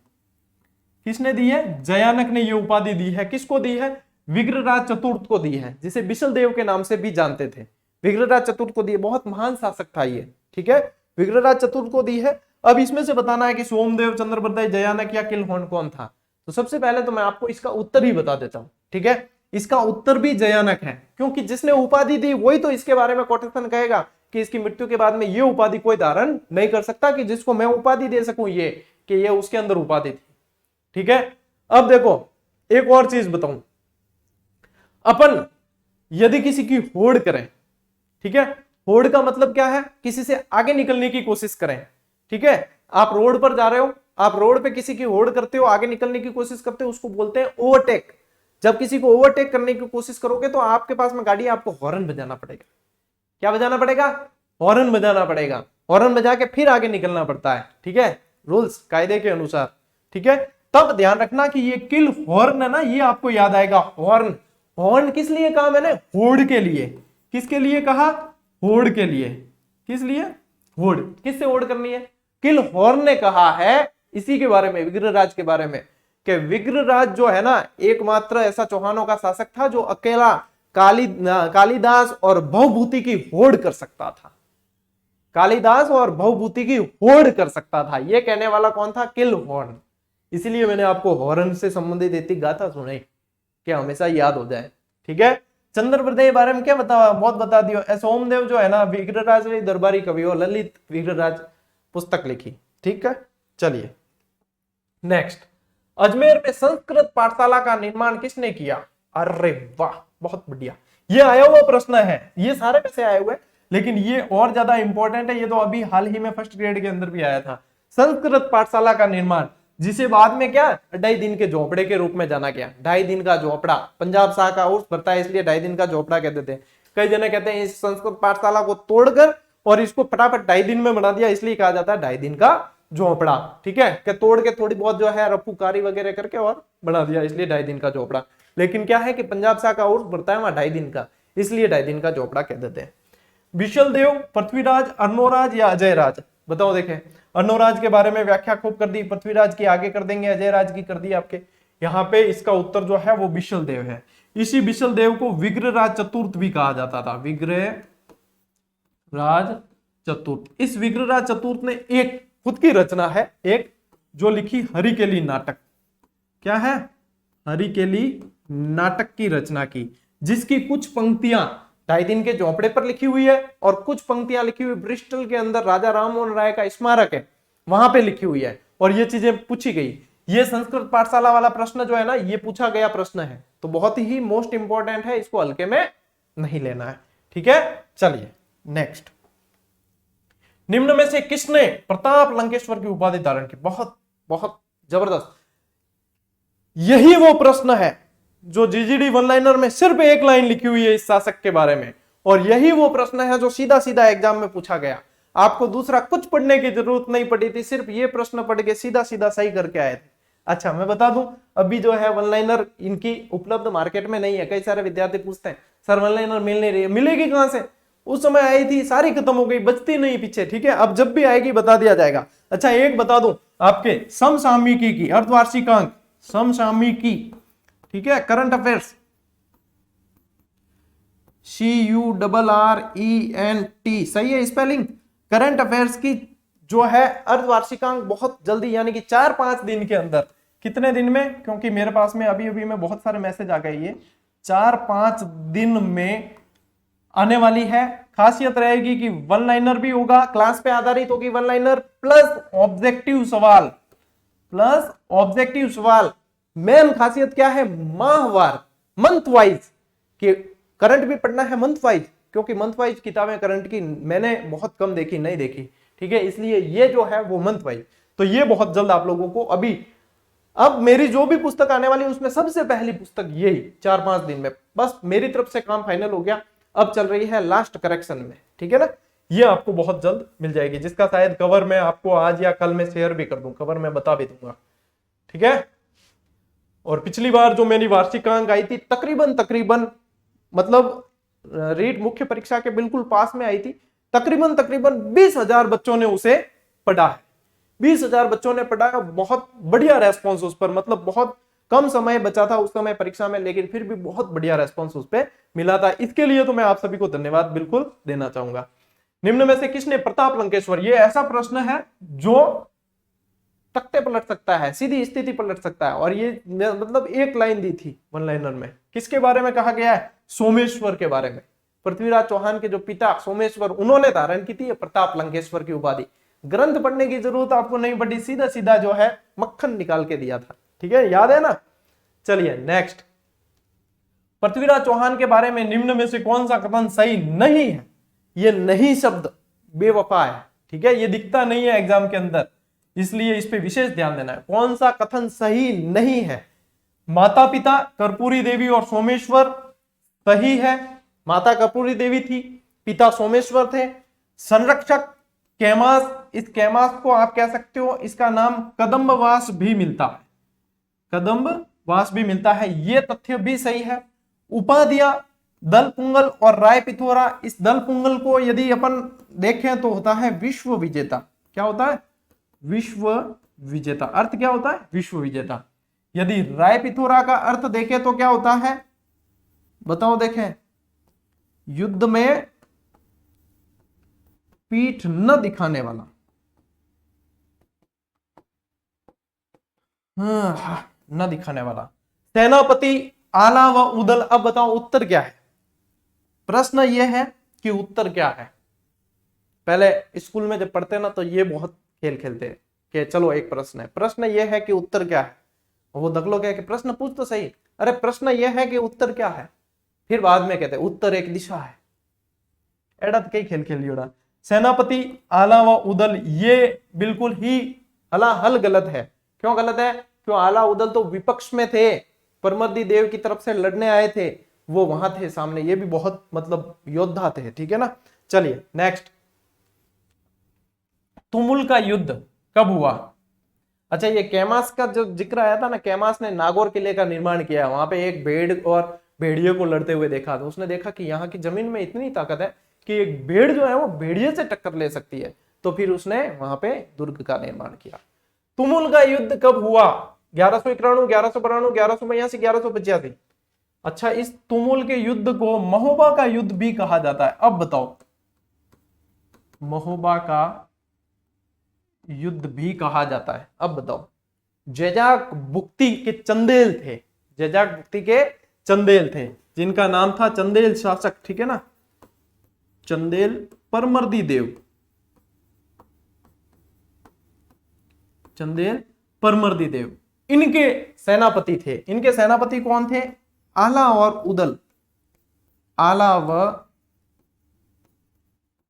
[SPEAKER 1] किसने दी है? जयानक ने ये उपाधि दी है। किसको दी है? विग्रहराज चतुर्थ को दी है, जिसे बिशल देव के नाम से भी जानते थे। विग्रहराज चतुर्थ को दी है, बहुत महान शासक था ये, ठीक है। विग्रहराज चतुर्थ को दी है। अब इसमें से बताना है कि सोमदेव, चंद्रप्रदय, जयानक या किलहोन कौन था। तो सबसे पहले तो मैं आपको इसका उत्तर ही बता देता हूं, ठीक है। इसका उत्तर भी जयानक है, क्योंकि जिसने उपाधि दी वही तो इसके बारे में कोटेशन कहेगा कि इसकी मृत्यु के बाद में ये उपाधि कोई धारण नहीं कर सकता, कि जिसको मैं उपाधि दे सकूं ये, कि ये उसके अंदर उपाधि थी, ठीक है। अब देखो, एक और चीज बताऊं, अपन यदि किसी की होड़ करें, ठीक है, होड़ का मतलब क्या है? किसी से आगे निकलने की कोशिश करें, ठीक है। आप रोड पर जा रहे हो, आप रोड पे किसी की होड़ करते हो, आगे निकलने की कोशिश करते हो, उसको बोलते हैं ओवरटेक। जब किसी को ओवरटेक करने की कोशिश करोगे तो आपके पास में गाड़ी है, आपको हॉर्न बजाना पड़ेगा। क्या बजाना पड़ेगा? हॉर्न बजाना पड़ेगा। हॉर्न बजा के फिर आगे निकलना पड़ता है, ठीक है, रूल्स कायदे के अनुसार, ठीक है। तब ध्यान रखना कि ये किल हॉर्न है ना, ये आपको याद आएगा। हॉर्न, हॉर्न किस लिए काम है ना? होड़ के लिए। किसके लिए कहा? होड़ के लिए। किस लिए? होड़। किससे होड़ करनी है? किल हॉर्न ने कहा है इसी के बारे में, विग्रहराज के बारे में, कि विग्रहराज जो है ना एकमात्र ऐसा चौहानों का शासक था जो अकेला कालिदास और भवभूति की होड़ कर सकता था। कालिदास और भवभूति की होड़ कर सकता था, यह कहने वाला कौन था? किल हॉर्न। इसलिए मैंने आपको हॉर्न से संबंधित इतनी गाथा सुनाई कि हमेशा याद हो जाए, ठीक है। चंद्रप्रदेश के बारे में क्या बता, बहुत बता दियो। सोमदेव जो है ना विग्रहराज दरबारी कवि और ललित विग्रहराज पुस्तक लिखी। ठीक है, चलिए नेक्स्ट। अजमेर में संस्कृत पाठशाला का निर्माण किसने किया? अरे वाह, बहुत बढ़िया। ये आया हुआ प्रश्न है, ये सारे में से आए हुए, लेकिन ये और ज्यादा इंपॉर्टेंट है। ये तो अभी हाल ही में फर्स्ट ग्रेड के अंदर भी आया था। संस्कृत पाठशाला का निर्माण, जिसे बाद में क्या 2.5 दिन के झोपड़े के रूप में जाना गया। 2.5 दिन का झोपड़ा, पंजाब शाह का उर्स भरता है इसलिए 2.5 दिन का झोपड़ा कहते थे। कई जने कहते हैं इस संस्कृत पाठशाला को तोड़कर और इसको फटाफट 2.5 दिन में बना दिया, इसलिए कहा जाता है 2.5 दिन का झोपड़ा। ठीक है, कि तोड़ के थोड़ी बहुत जो है रफूकारी वगैरह करके और बना दिया, इसलिए 2.5 दिन का झोपड़ा। लेकिन क्या है कि पंजाब शाह का उर्स भरता है वहां 2.5 दिन का, इसलिए 2.5 दिन का झोपड़ा कह देते हैं। विशल देव, पृथ्वीराज, अर्णोराज या अजयराज? बताओ। देखें, अर्णोराज के बारे में व्याख्या खूब कर दी, पृथ्वीराज की आगे कर देंगे, अजयराज की कर दी आपके। यहाँ पे इसका उत्तर जो है वो विशल देव है। इसी विशल देव को विग्रहराज चतुर्थ भी कहा जाता था, विग्रहराज चतुर्थ। इस विग्रहराज चतुर्थ ने एक खुद की रचना है, एक जो लिखी हरिकेली नाटक। क्या है? हरिकेली नाटक की रचना की, जिसकी कुछ पंक्तियां 2.5 दिन के झोपड़े पर लिखी हुई है और कुछ पंक्तियां लिखी हुई ब्रिस्टल के अंदर राजा राममोहन राय का स्मारक है वहां पे लिखी हुई है, और ये चीजें पूछी गई। ये संस्कृत पाठशाला वाला प्रश्न जो है ना, ये पूछा गया प्रश्न है, तो बहुत ही मोस्ट इंपॉर्टेंट है, इसको हल्के में नहीं लेना है। ठीक है, चलिए नेक्स्ट। निम्न में से किसने प्रताप लंकेश्वर की उपाधि धारण की? बहुत बहुत जबरदस्त। यही वो प्रश्न है जो जीजीडी वन लाइनर में सिर्फ एक लाइन लिखी हुई है इस शासक के बारे में, और यही वो प्रश्न है जो सीधा सीधा एग्जाम में पूछा गया। आपको दूसरा कुछ पढ़ने की जरूरत नहीं पड़ी थी, सिर्फ ये प्रश्न पढ़ के सीधा सीधा सही करके आए थे। अच्छा, मैं बता दूं, अभी जो है वन लाइनर इनकी उपलब्ध मार्केट में नहीं है। कई सारे विद्यार्थी पूछते हैं सर वन लाइनर मिल नहीं रही है, मिलेगी कहां से? उस समय आई थी, सारी खत्म हो गई, बचती नहीं पीछे। ठीक है, अब जब भी आएगी बता दिया जाएगा। अच्छा, एक बता दूं आपके, समसामयिकी की अर्धवार्षिकांक, समसामयिकी, ठीक है, करंट अफेयर्स, CURRENT, सही है स्पेलिंग। करंट अफेयर्स की जो है अर्धवार्षिकांक बहुत जल्दी, यानी कि 4-5 दिन के अंदर। कितने दिन में? क्योंकि मेरे पास में अभी अभी में बहुत सारे मैसेज आ गए, ये 4-5 दिन में आने वाली है। खासियत रहेगी कि वन लाइनर भी होगा, क्लास पे आधारित होगी वन लाइनर, प्लस ऑब्जेक्टिव सवाल, प्लस ऑब्जेक्टिव सवाल। मेन खासियत क्या है? माहवार, मंथ वाइज कि करंट भी पढ़ना है मंथ वाइज, क्योंकि मंथ वाइज किताबें करंट की मैंने बहुत कम देखी, नहीं देखी। ठीक है, इसलिए ये जो है वो मंथ वाइज, तो ये बहुत जल्द आप लोगों को अभी, अब मेरी जो भी पुस्तक आने वाली है उसमें सबसे पहली पुस्तक यही 4-5 दिन में, बस मेरी तरफ से काम फाइनल हो गया। अब चल रही है लास्ट करेक्शन में। ठीक है ना, ये आपको बहुत जल्द मिल जाएगी, जिसका शायद कवर मैं आपको आज या कल में शेयर भी कर दूं, कवर मैं बता भी दूंगा। ठीक है, और पिछली बार जो मेरी वार्षिकांक आई थी तकरीबन मतलब रीट मुख्य परीक्षा के बिल्कुल पास में आई थी, तकरीबन 20,000 बच्चों ने उसे पढ़ा है। 20,000 बच्चों ने पढ़ा है, बहुत बढ़िया रेस्पॉन्स उस पर, मतलब बहुत कम समय बचा था उस समय परीक्षा में, लेकिन फिर भी बहुत बढ़िया रेस्पॉन्स उस पर मिला था। इसके लिए तो मैं आप सभी को धन्यवाद बिल्कुल देना चाहूंगा। निम्न में से किसने प्रताप लंकेश्वर, ये ऐसा प्रश्न है जो तख्ते पलट सकता है, सीधी स्थिति पलट सकता है, और ये मतलब एक लाइन दी थी वन लाइनर में। किसके बारे में कहा गया है? सोमेश्वर के बारे में। पृथ्वीराज चौहान के जो पिता सोमेश्वर, उन्होंने धारण की थी प्रताप लंकेश्वर की उपाधि। ग्रंथ पढ़ने की जरूरत आपको नहीं पड़ी, सीधा सीधा जो है मक्खन निकाल के दिया था। ठीक है, याद है ना। चलिए नेक्स्ट। पृथ्वीराज चौहान के बारे में निम्न में से कौन सा कथन सही नहीं है? ये नहीं शब्द बेवफा है। ठीक है, ये दिखता नहीं है एग्जाम के अंदर, इसलिए इस पे विशेष ध्यान देना है। कौन सा कथन सही नहीं है? माता पिता कर्पूरी देवी और सोमेश्वर सही है, माता कर्पूरी देवी थी, पिता सोमेश्वर थे। संरक्षक कैमास, इस कैमास को आप कह सकते हो, इसका नाम कदम्बवास भी मिलता है, कदम्बवास भी मिलता है, ये तथ्य भी सही है। उपाधियां दल पुंगल और राय पिथोरा, इस दल पुंगल को यदि अपन देखें तो होता है विश्व विजेता। क्या होता है? विश्व विजेता। अर्थ क्या होता है? विश्व विजेता। यदि राय पिथोरा का अर्थ देखें तो क्या होता है? बताओ, देखें, युद्ध में पीठ न दिखाने वाला। न दिखाने वाला। सेनापति, आला व उदल। अब बताओ उत्तर क्या है? प्रश्न ये है कि उत्तर क्या है। पहले स्कूल में जब पढ़ते ना तो ये बहुत खेल खेलते हैं कि चलो एक प्रश्न है, प्रश्न ये है कि उत्तर क्या है। वो दगलो क्या कि प्रश्न पूछ तो सही, अरे प्रश्न ये है कि उत्तर क्या है, फिर बाद में कहते उत्तर एक दिशा है। एड़ा तो कई खेल खेल लियोड़ा। सेनापति आला व उदल, ये बिल्कुल ही हला हल गलत है। क्यों गलत है? क्यों आला उदल तो विपक्ष में थे, परमर्दी देव की तरफ से लड़ने आए थे, वो वहां थे सामने, ये भी बहुत मतलब योद्धा थे, ठीक है ना। चलिए नेक्स्ट, तुमुल का युद्ध कब हुआ? अच्छा, ये कैमास का जो जिक्र आया था ना, कैमास ने नागौर किले का निर्माण किया, वहां पे एक भेड़ और भेड़िए को लड़ते हुए देखा, तो उसने देखा कि यहाँ की जमीन में इतनी ताकत है कि एक भेड़ जो है वो भेड़िए से टक्कर ले सकती है, तो फिर उसने वहां पे दुर्ग का निर्माण किया। तुमुल का युद्ध कब हुआ? 1191, 1192, 1182, 1185। अच्छा, इस तुमुल के युद्ध को महोबा का युद्ध भी कहा जाता है। अब बताओ, महोबा का युद्ध भी कहा जाता है। अब बताओ, जेजाक बुक्ति के चंदेल थे, जेजाक बुक्ति के चंदेल थे, जिनका नाम था चंदेल शासक, ठीक है ना, चंदेल परमर्दी देव, चंदेल परमर्दी देव, इनके सेनापति थे। इनके सेनापति कौन थे? आला और उदल, आला व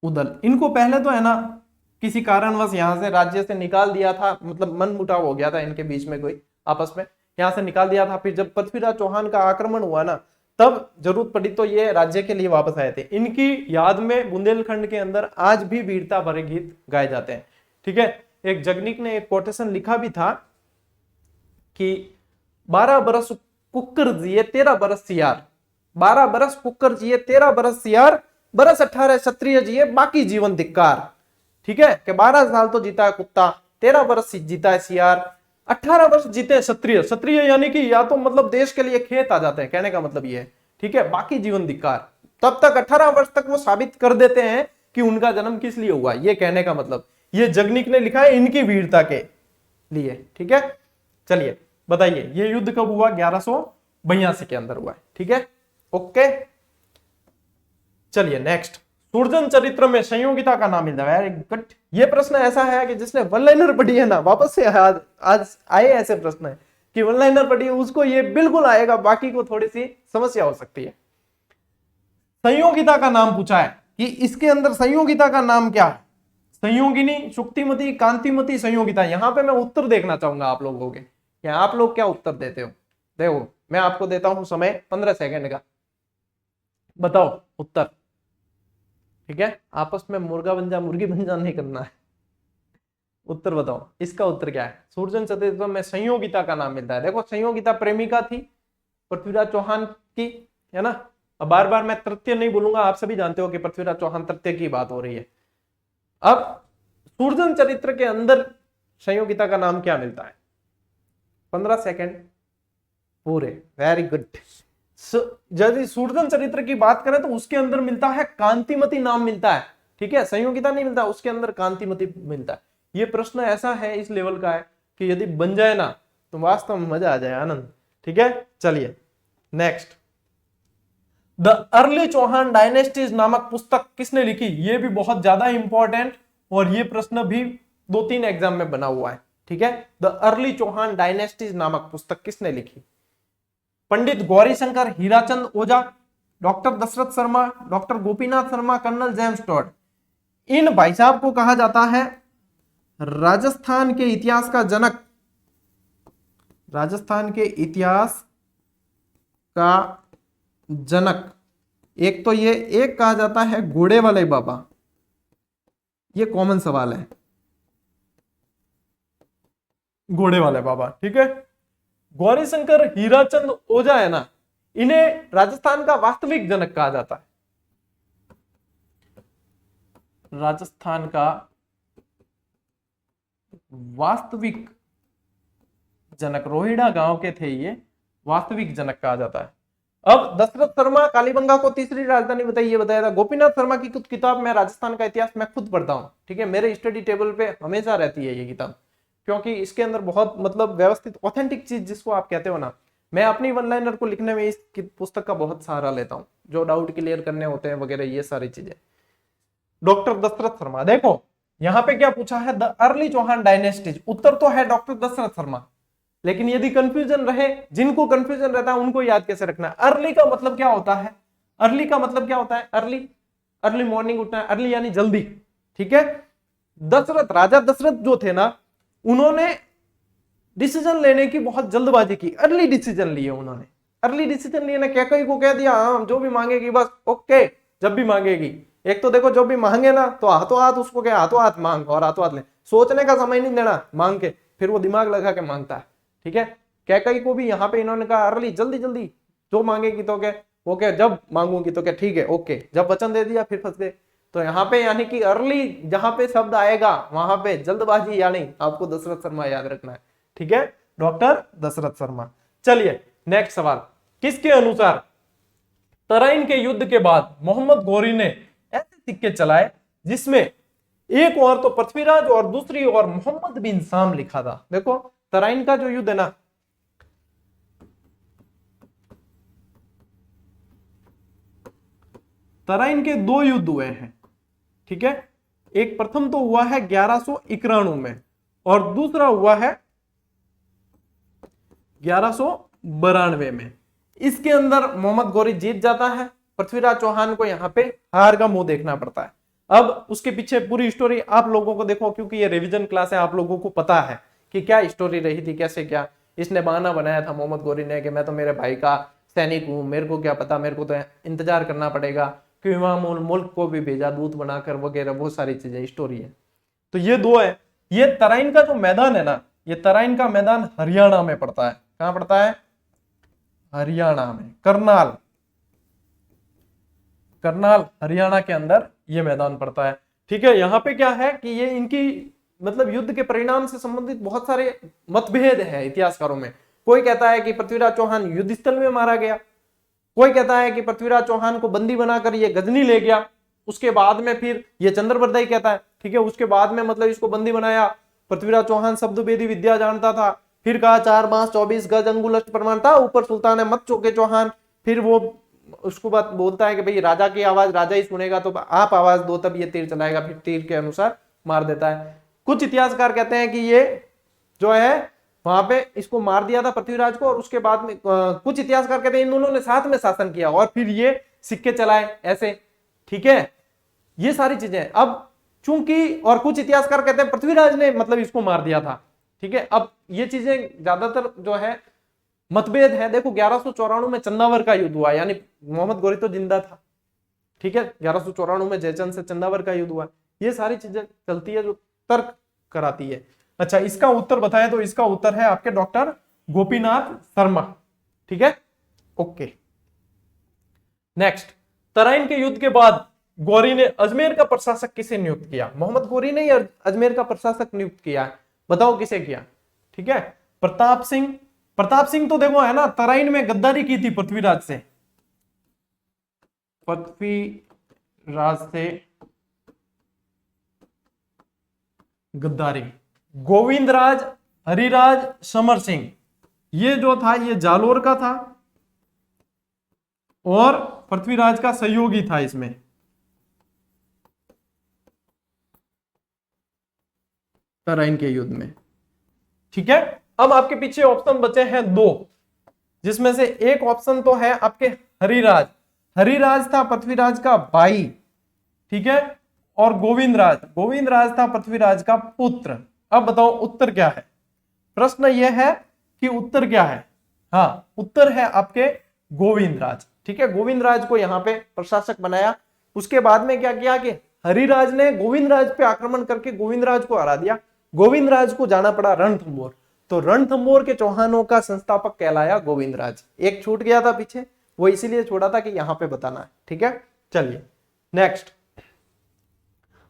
[SPEAKER 1] उदल। इनको पहले तो है ना किसी कारणवश यहां से राज्य से निकाल दिया था, मतलब मन मुटाव हो गया था इनके बीच में, कोई आपस में यहां से निकाल दिया था। फिर जब पृथ्वीराज चौहान का आक्रमण हुआ ना, तब जरूरत पड़ी तो ये राज्य के लिए वापस आए थे। इनकी याद में बुंदेलखंड के अंदर आज भी वीरता भरे गीत गाए जाते हैं, ठीक है। एक जगनिक ने एक कोटेशन लिखा भी था कि 12 बरस कुकर जिए 13 बरस सियार, 12 बरस कुकर जिए 13 बरस सियार, बरस 18 क्षत्रिय जिए बाकी जीवन धिक्कार, ठीक है। कि 12 साल तो जीता है कुत्ता, 13 वर्ष जीता है सियार, 18 वर्ष जीते क्षत्रिय। क्षत्रिय यानी कि या तो मतलब देश के लिए खेत आ जाते हैं, कहने का मतलब ये है, ठीक है। बाकी जीवन धिक्कार, तब तक 18 वर्ष तक वो साबित कर देते हैं कि उनका जन्म किस लिए हुआ, ये कहने का मतलब। ये जगनिक ने लिखा है इनकी वीरता के लिए, ठीक है। चलिए बताइए, ये युद्ध कब हुआ? 1182 के अंदर हुआ है, ठीक है, ओके। चलिए नेक्स्ट, सुरजन चरित्र में संयोगिता का नाम मिलता है। गुड, ये प्रश्न ऐसा है कि जिसने वन लाइनर पढ़ी है ना, वापस से आज आए ऐसे प्रश्न है कि वन लाइनर पढ़ी है उसको ये बिल्कुल आएगा, बाकी को थोड़ी सी समस्या हो सकती है। संयोगिता का नाम पूछा है कि इसके अंदर संयोगिता का नाम क्या है? संयोगिनी, शुक्तिमती, कांतिमती, संयोगिता। यहां पे मैं उत्तर देखना चाहूंगा आप लोगों के, क्या आप लोग क्या उत्तर देते हो? देखो मैं आपको देता हूं समय 15 सेकंड का, बताओ उत्तर, ठीक है। आपस में मुर्गा बन जा मुर्गी बन जा नहीं करना है, उत्तर बताओ इसका उत्तर क्या है? सुरजन चरित्र में संयोगिता का नाम मिलता है। देखो संयोगिता प्रेमिका थी पृथ्वीराज चौहान की, है ना। अब बार बार मैं तृतीय नहीं बोलूंगा, आप सभी जानते हो कि पृथ्वीराज चौहान तृतीय की बात हो रही है। अब सुरजन चरित्र के अंदर संयोगिता का नाम क्या मिलता है? 15 सेकेंड पूरे, वेरी गुड। यदि सुरजन चरित्र की बात करें तो उसके अंदर मिलता है कांतिमती नाम मिलता है, ठीक है। संयोगिता नहीं मिलता, उसके अंदर कांतिमती मिलता है। ये प्रश्न ऐसा है, इस लेवल का है कि यदि बन जाए ना तो वास्तव में मजा आ जाए, आनंद, ठीक है। चलिए next, the early Chauhan dynasties नामक पुस्तक किसने लिखी? ये भी बहुत ज्यादा इंपॉर्टेंट, और ये प्रश्न भी 2-3 एग्जाम में बना हुआ है, ठीक है। द अर्ली चौहान डायनेस्टीज नामक पुस्तक किसने लिखी? Pandit Gaurishankar Hirachand Ojha, doctor Dashrath Sharma, doctor Gopinath Sharma, colonel James Tod. इन भाई साहब को कहा जाता है राजस्थान के इतिहास का जनक, राजस्थान के इतिहास का जनक। एक तो ये, एक कहा जाता है घोड़े वाले बाबा, ये कॉमन सवाल है, घोड़े वाले बाबा, ठीक है। गौरीशंकर हीराचंद ओझा है ना, इन्हें राजस्थान का वास्तविक जनक कहा जाता है। राजस्थान का वास्तविक जनक, रोहिड़ा गांव के थे ये, वास्तविक जनक कहा जाता है। अब दशरथ शर्मा कालीबंगा को तीसरी राजधानी बताई, ये बताया था। गोपीनाथ शर्मा की कुछ किताब मैं राजस्थान का इतिहास मैं खुद पढ़ता हूँ, ठीक है, मेरे स्टडी टेबल पे हमेशा रहती है ये किताब, क्योंकि इसके अंदर बहुत मतलब व्यवस्थित ऑथेंटिक चीज जिसको आप कहते हो ना, मैं अपनी वन लाइनर को लिखने में इस पुस्तक का बहुत सहारा लेता हूं, जो डाउट क्लियर करने होते हैं वगैरह ये सारी चीजें। डॉक्टर दशरथ शर्मा, देखो यहां पे क्या पूछा है, द अर्ली चौहान डायनेस्टीज, उत्तर तो है डॉक्टर दशरथ शर्मा, लेकिन यदि कंफ्यूजन रहे, जिनको कंफ्यूजन रहता है उनको याद कैसे रखना है। अर्ली का मतलब क्या होता है, अर्ली का मतलब क्या होता है, अर्ली अर्ली मॉर्निंग उठना है, अर्ली यानी जल्दी, ठीक है। दशरथ, राजा दशरथ जो थे ना, उन्होंने डिसीजन लेने की बहुत जल्दबाजी की, अर्ली डिसीजन लिए उन्होंने, अर्ली डिसीजन लिए ना, कैकई को कह दिया हाँ जो भी मांगेगी बस ओके, जब भी मांगेगी। एक तो देखो जो भी मांगे ना तो हाथों हाथ उसको क्या, हाथों हाथ मांग और हाथों हाथ ले, सोचने का समय नहीं देना, मांग के फिर वो दिमाग लगा के मांगता है, ठीक है। कैकई को भी यहाँ पे इन्होंने कहा अर्ली, जल्दी जल्दी जो मांगेगी तो क्या ओके, जब मांगूंगी तो क्या ठीक है ओके, जब वचन दे दिया फिर फंस गए। तो यहाँ पे यानी कि अर्ली जहां पे शब्द आएगा वहां पे जल्दबाजी यानी आपको दशरथ शर्मा याद रखना है, ठीक है, डॉक्टर दशरथ शर्मा। चलिए नेक्स्ट सवाल, किसके अनुसार तराइन के युद्ध के बाद मोहम्मद गौरी ने ऐसे सिक्के चलाए जिसमें एक और तो पृथ्वीराज और दूसरी ओर मोहम्मद बिन साम लिखा था। देखो तराइन का जो युद्ध है ना, तराइन के दो युद्ध हुए हैं, ठीक है। एक प्रथम तो हुआ है 1191 में और दूसरा हुआ है 1192 में। इसके अंदर मोहम्मद गौरी जीत जाता है, पृथ्वीराज चौहान को यहाँ पे हार का मुंह देखना पड़ता है। अब उसके पीछे पूरी स्टोरी आप लोगों को देखो, क्योंकि ये रिवीजन क्लास है, आप लोगों को पता है कि क्या स्टोरी रही थी, कैसे क्या इसने बहाना बनाया था मोहम्मद गौरी ने कि मैं तो मेरे भाई का सैनिक हूं, मेरे को क्या पता, मेरे को तो इंतजार करना पड़ेगा, क्योंकि वहां मुल्क को भी भेजा दूत बनाकर वगैरह, बहुत सारी चीजें स्टोरी है। तो ये दो है। ये तराइन का जो मैदान है ना, ये तराइन का मैदान हरियाणा में पड़ता है। कहां पड़ता है, हरियाणा में, करनाल, करनाल हरियाणा के अंदर ये मैदान पड़ता है, ठीक है। यहाँ पे क्या है कि ये इनकी मतलब युद्ध के परिणाम से संबंधित बहुत सारे मतभेद है इतिहासकारों में। कोई कहता है कि पृथ्वीराज चौहान युद्ध स्थल में मारा गया, कोई कहता है कि पृथ्वीराज चौहान को बंदी बनाकर ये गजनी ले गया, उसके बाद में फिर ये चंद्रबरदाई कहता है, ठीक है, उसके बाद में मतलब इसको बंदी बनाया। पृथ्वीराज चौहान शब्द वेदी विद्या जानता था, फिर कहा 4 बांस 24 गज अंगुलष्ट प्रमाण था, ऊपर सुल्तान है मत चौके चौहान। फिर वो उसको बात बोलता है कि भाई राजा की आवाज राजा ही सुनेगा, तो आप आवाज दो तब ये तीर चलाएगा, फिर तीर के अनुसार मार देता है। कुछ इतिहासकार कहते हैं कि ये जो है वहां पे इसको मार दिया था पृथ्वीराज को, और उसके बाद में कुछ इतिहासकार कहते हैं इन दोनों ने साथ में शासन किया और फिर ये सिक्के चलाए ऐसे, ठीक है, ये सारी चीजें। अब चूंकि और कुछ इतिहासकार कहते हैं पृथ्वीराज ने मतलब इसको मार दिया था, ठीक है। अब ये चीजें ज्यादातर जो है मतभेद है। देखो 1194 में चंदावर का युद्ध हुआ, यानी मोहम्मद गौरी तो जिंदा था, ठीक है। 1194 में जयचंद से चंदावर का युद्ध हुआ, ये सारी चीजें चलती है जो तर्क कराती है। अच्छा, इसका उत्तर बताएं तो इसका उत्तर है आपके डॉक्टर गोपीनाथ शर्मा, ठीक है, ओके। नेक्स्ट, तराइन के युद्ध के बाद गौरी ने अजमेर का प्रशासक किसे नियुक्त किया? मोहम्मद गौरी ने अजमेर का प्रशासक नियुक्त किया, बताओ किसे किया? ठीक है, प्रताप सिंह। प्रताप सिंह तो देखो है ना, तराइन में गद्दारी की थी पृथ्वीराज से, पृथ्वीराज से गद्दारी। गोविंदराज, हरिराज, समर सिंह, ये जो था ये जालोर का था और पृथ्वीराज का सहयोगी था इसमें। तराइन के युद्ध में, ठीक है। अब आपके पीछे ऑप्शन बचे हैं दो, जिसमें से एक ऑप्शन तो है आपके हरिराज। हरिराज था पृथ्वीराज का भाई, ठीक है, और गोविंदराज, गोविंदराज था पृथ्वीराज का पुत्र। अब बताओ उत्तर क्या है? प्रश्न यह है कि उत्तर क्या है? हाँ, उत्तर है आपके गोविंदराज, ठीक है। गोविंदराज को यहाँ पे प्रशासक बनाया। उसके बाद में क्या किया कि हरिराज ने गोविंदराज पे आक्रमण करके गोविंदराज को हरा दिया। गोविंदराज को जाना पड़ा रणथंभौर, तो रणथंभौर के चौहानों का संस्थापक कहलाया गोविंदराज। एक छूट गया था पीछे, वो इसीलिए छोड़ा था कि यहां पे बताना है, ठीक है। चलिए नेक्स्ट,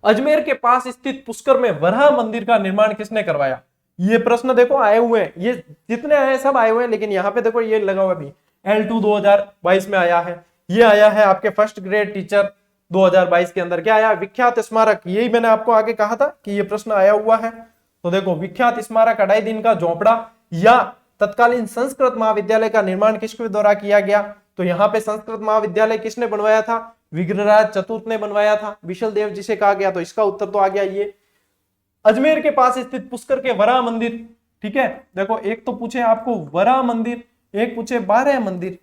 [SPEAKER 1] अजमेर के पास स्थित पुष्कर में वराह मंदिर का निर्माण किसने करवाया? ये प्रश्न देखो आए हुए हैं, ये जितने आए सब आए हुए हैं, लेकिन यहाँ पे देखो ये लगा हुआ भी L2 2022 में आया है। ये आया है आपके फर्स्ट ग्रेड टीचर 2022 के अंदर। क्या आया? विख्यात स्मारक। यही मैंने आपको आगे कहा था कि ये प्रश्न आया हुआ है। तो देखो, विख्यात स्मारक अढ़ाई दिन का झोपड़ा या तत्कालीन संस्कृत महाविद्यालय का निर्माण किसके द्वारा किया गया? तो यहाँ पे संस्कृत महाविद्यालय किसने बनवाया था? विग्रहराज चतुर्थ ने बनवाया था। विशल देव जिसे कहा गया, तो इसका उत्तर तो आ गया ये। अजमेर के पास स्थित पुष्कर के वराह मंदिर, ठीक है, देखो एक तो पूछे आपको वराह मंदिर, एक पूछे 12 मंदिर,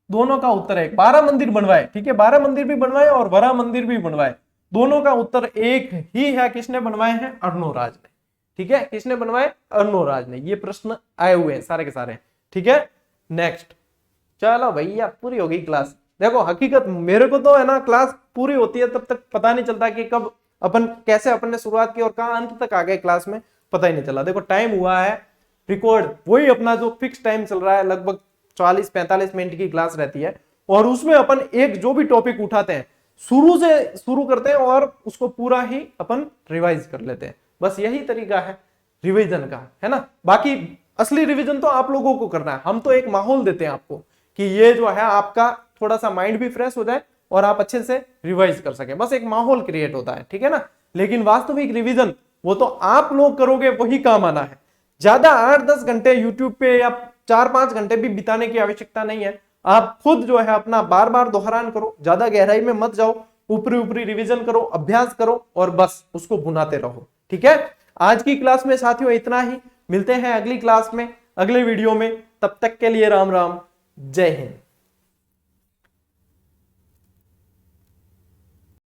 [SPEAKER 1] दोनों का उत्तर है 12 मंदिर बनवाए, ठीक है, 12 मंदिर भी बनवाए और वराह मंदिर भी बनवाए, दोनों का उत्तर एक ही है। किसने बनवाए हैं? अर्णोराज ने, ठीक है, किसने बनवाए? अर्णोराज ने। ये प्रश्न आए हुए हैं सारे के सारे, ठीक है। नेक्स्ट, चलो भैया पूरी होगी क्लास। देखो हकीकत मेरे को तो है ना, क्लास पूरी होती है तब तक पता नहीं चलता कि कब अपन कैसे अपन ने शुरुआत की और कहां अंत तक आ गए क्लास में, पता ही नहीं चला। देखो टाइम हुआ है रिकॉर्ड, वही अपना जो फिक्स टाइम चल रहा है, लगभग 40-45 मिनट की क्लास रहती है, और उसमें अपन एक जो भी टॉपिक उठाते हैं शुरू से शुरू करते हैं और उसको पूरा ही अपन रिवाइज कर लेते हैं। बस यही तरीका है रिवीजन का, है ना। बाकी असली रिवीजन तो आप लोगों को करना है, हम तो एक माहौल देते हैं आपको कि ये जो है आपका थोड़ा सा माइंड भी फ्रेश हो जाए और आप अच्छे से रिवाइज कर सके, बस एक माहौल क्रिएट होता है, ठीक है ना। लेकिन वास्तविक रिवीजन वो तो आप लोग करोगे, वही काम आना है। ज्यादा 8-10 घंटे यूट्यूब पे या 4-5 घंटे भी बिताने की आवश्यकता नहीं है। आप खुद जो है अपना बार बार दोहरान करो, ज्यादा गहराई में मत जाओ, ऊपरी ऊपरी रिवीजन करो, अभ्यास करो और बस उसको भुनाते रहो, ठीक है। आज की क्लास में साथियों इतना ही, मिलते हैं अगली क्लास में, अगले वीडियो में। तब तक के लिए राम राम, जय हिंद।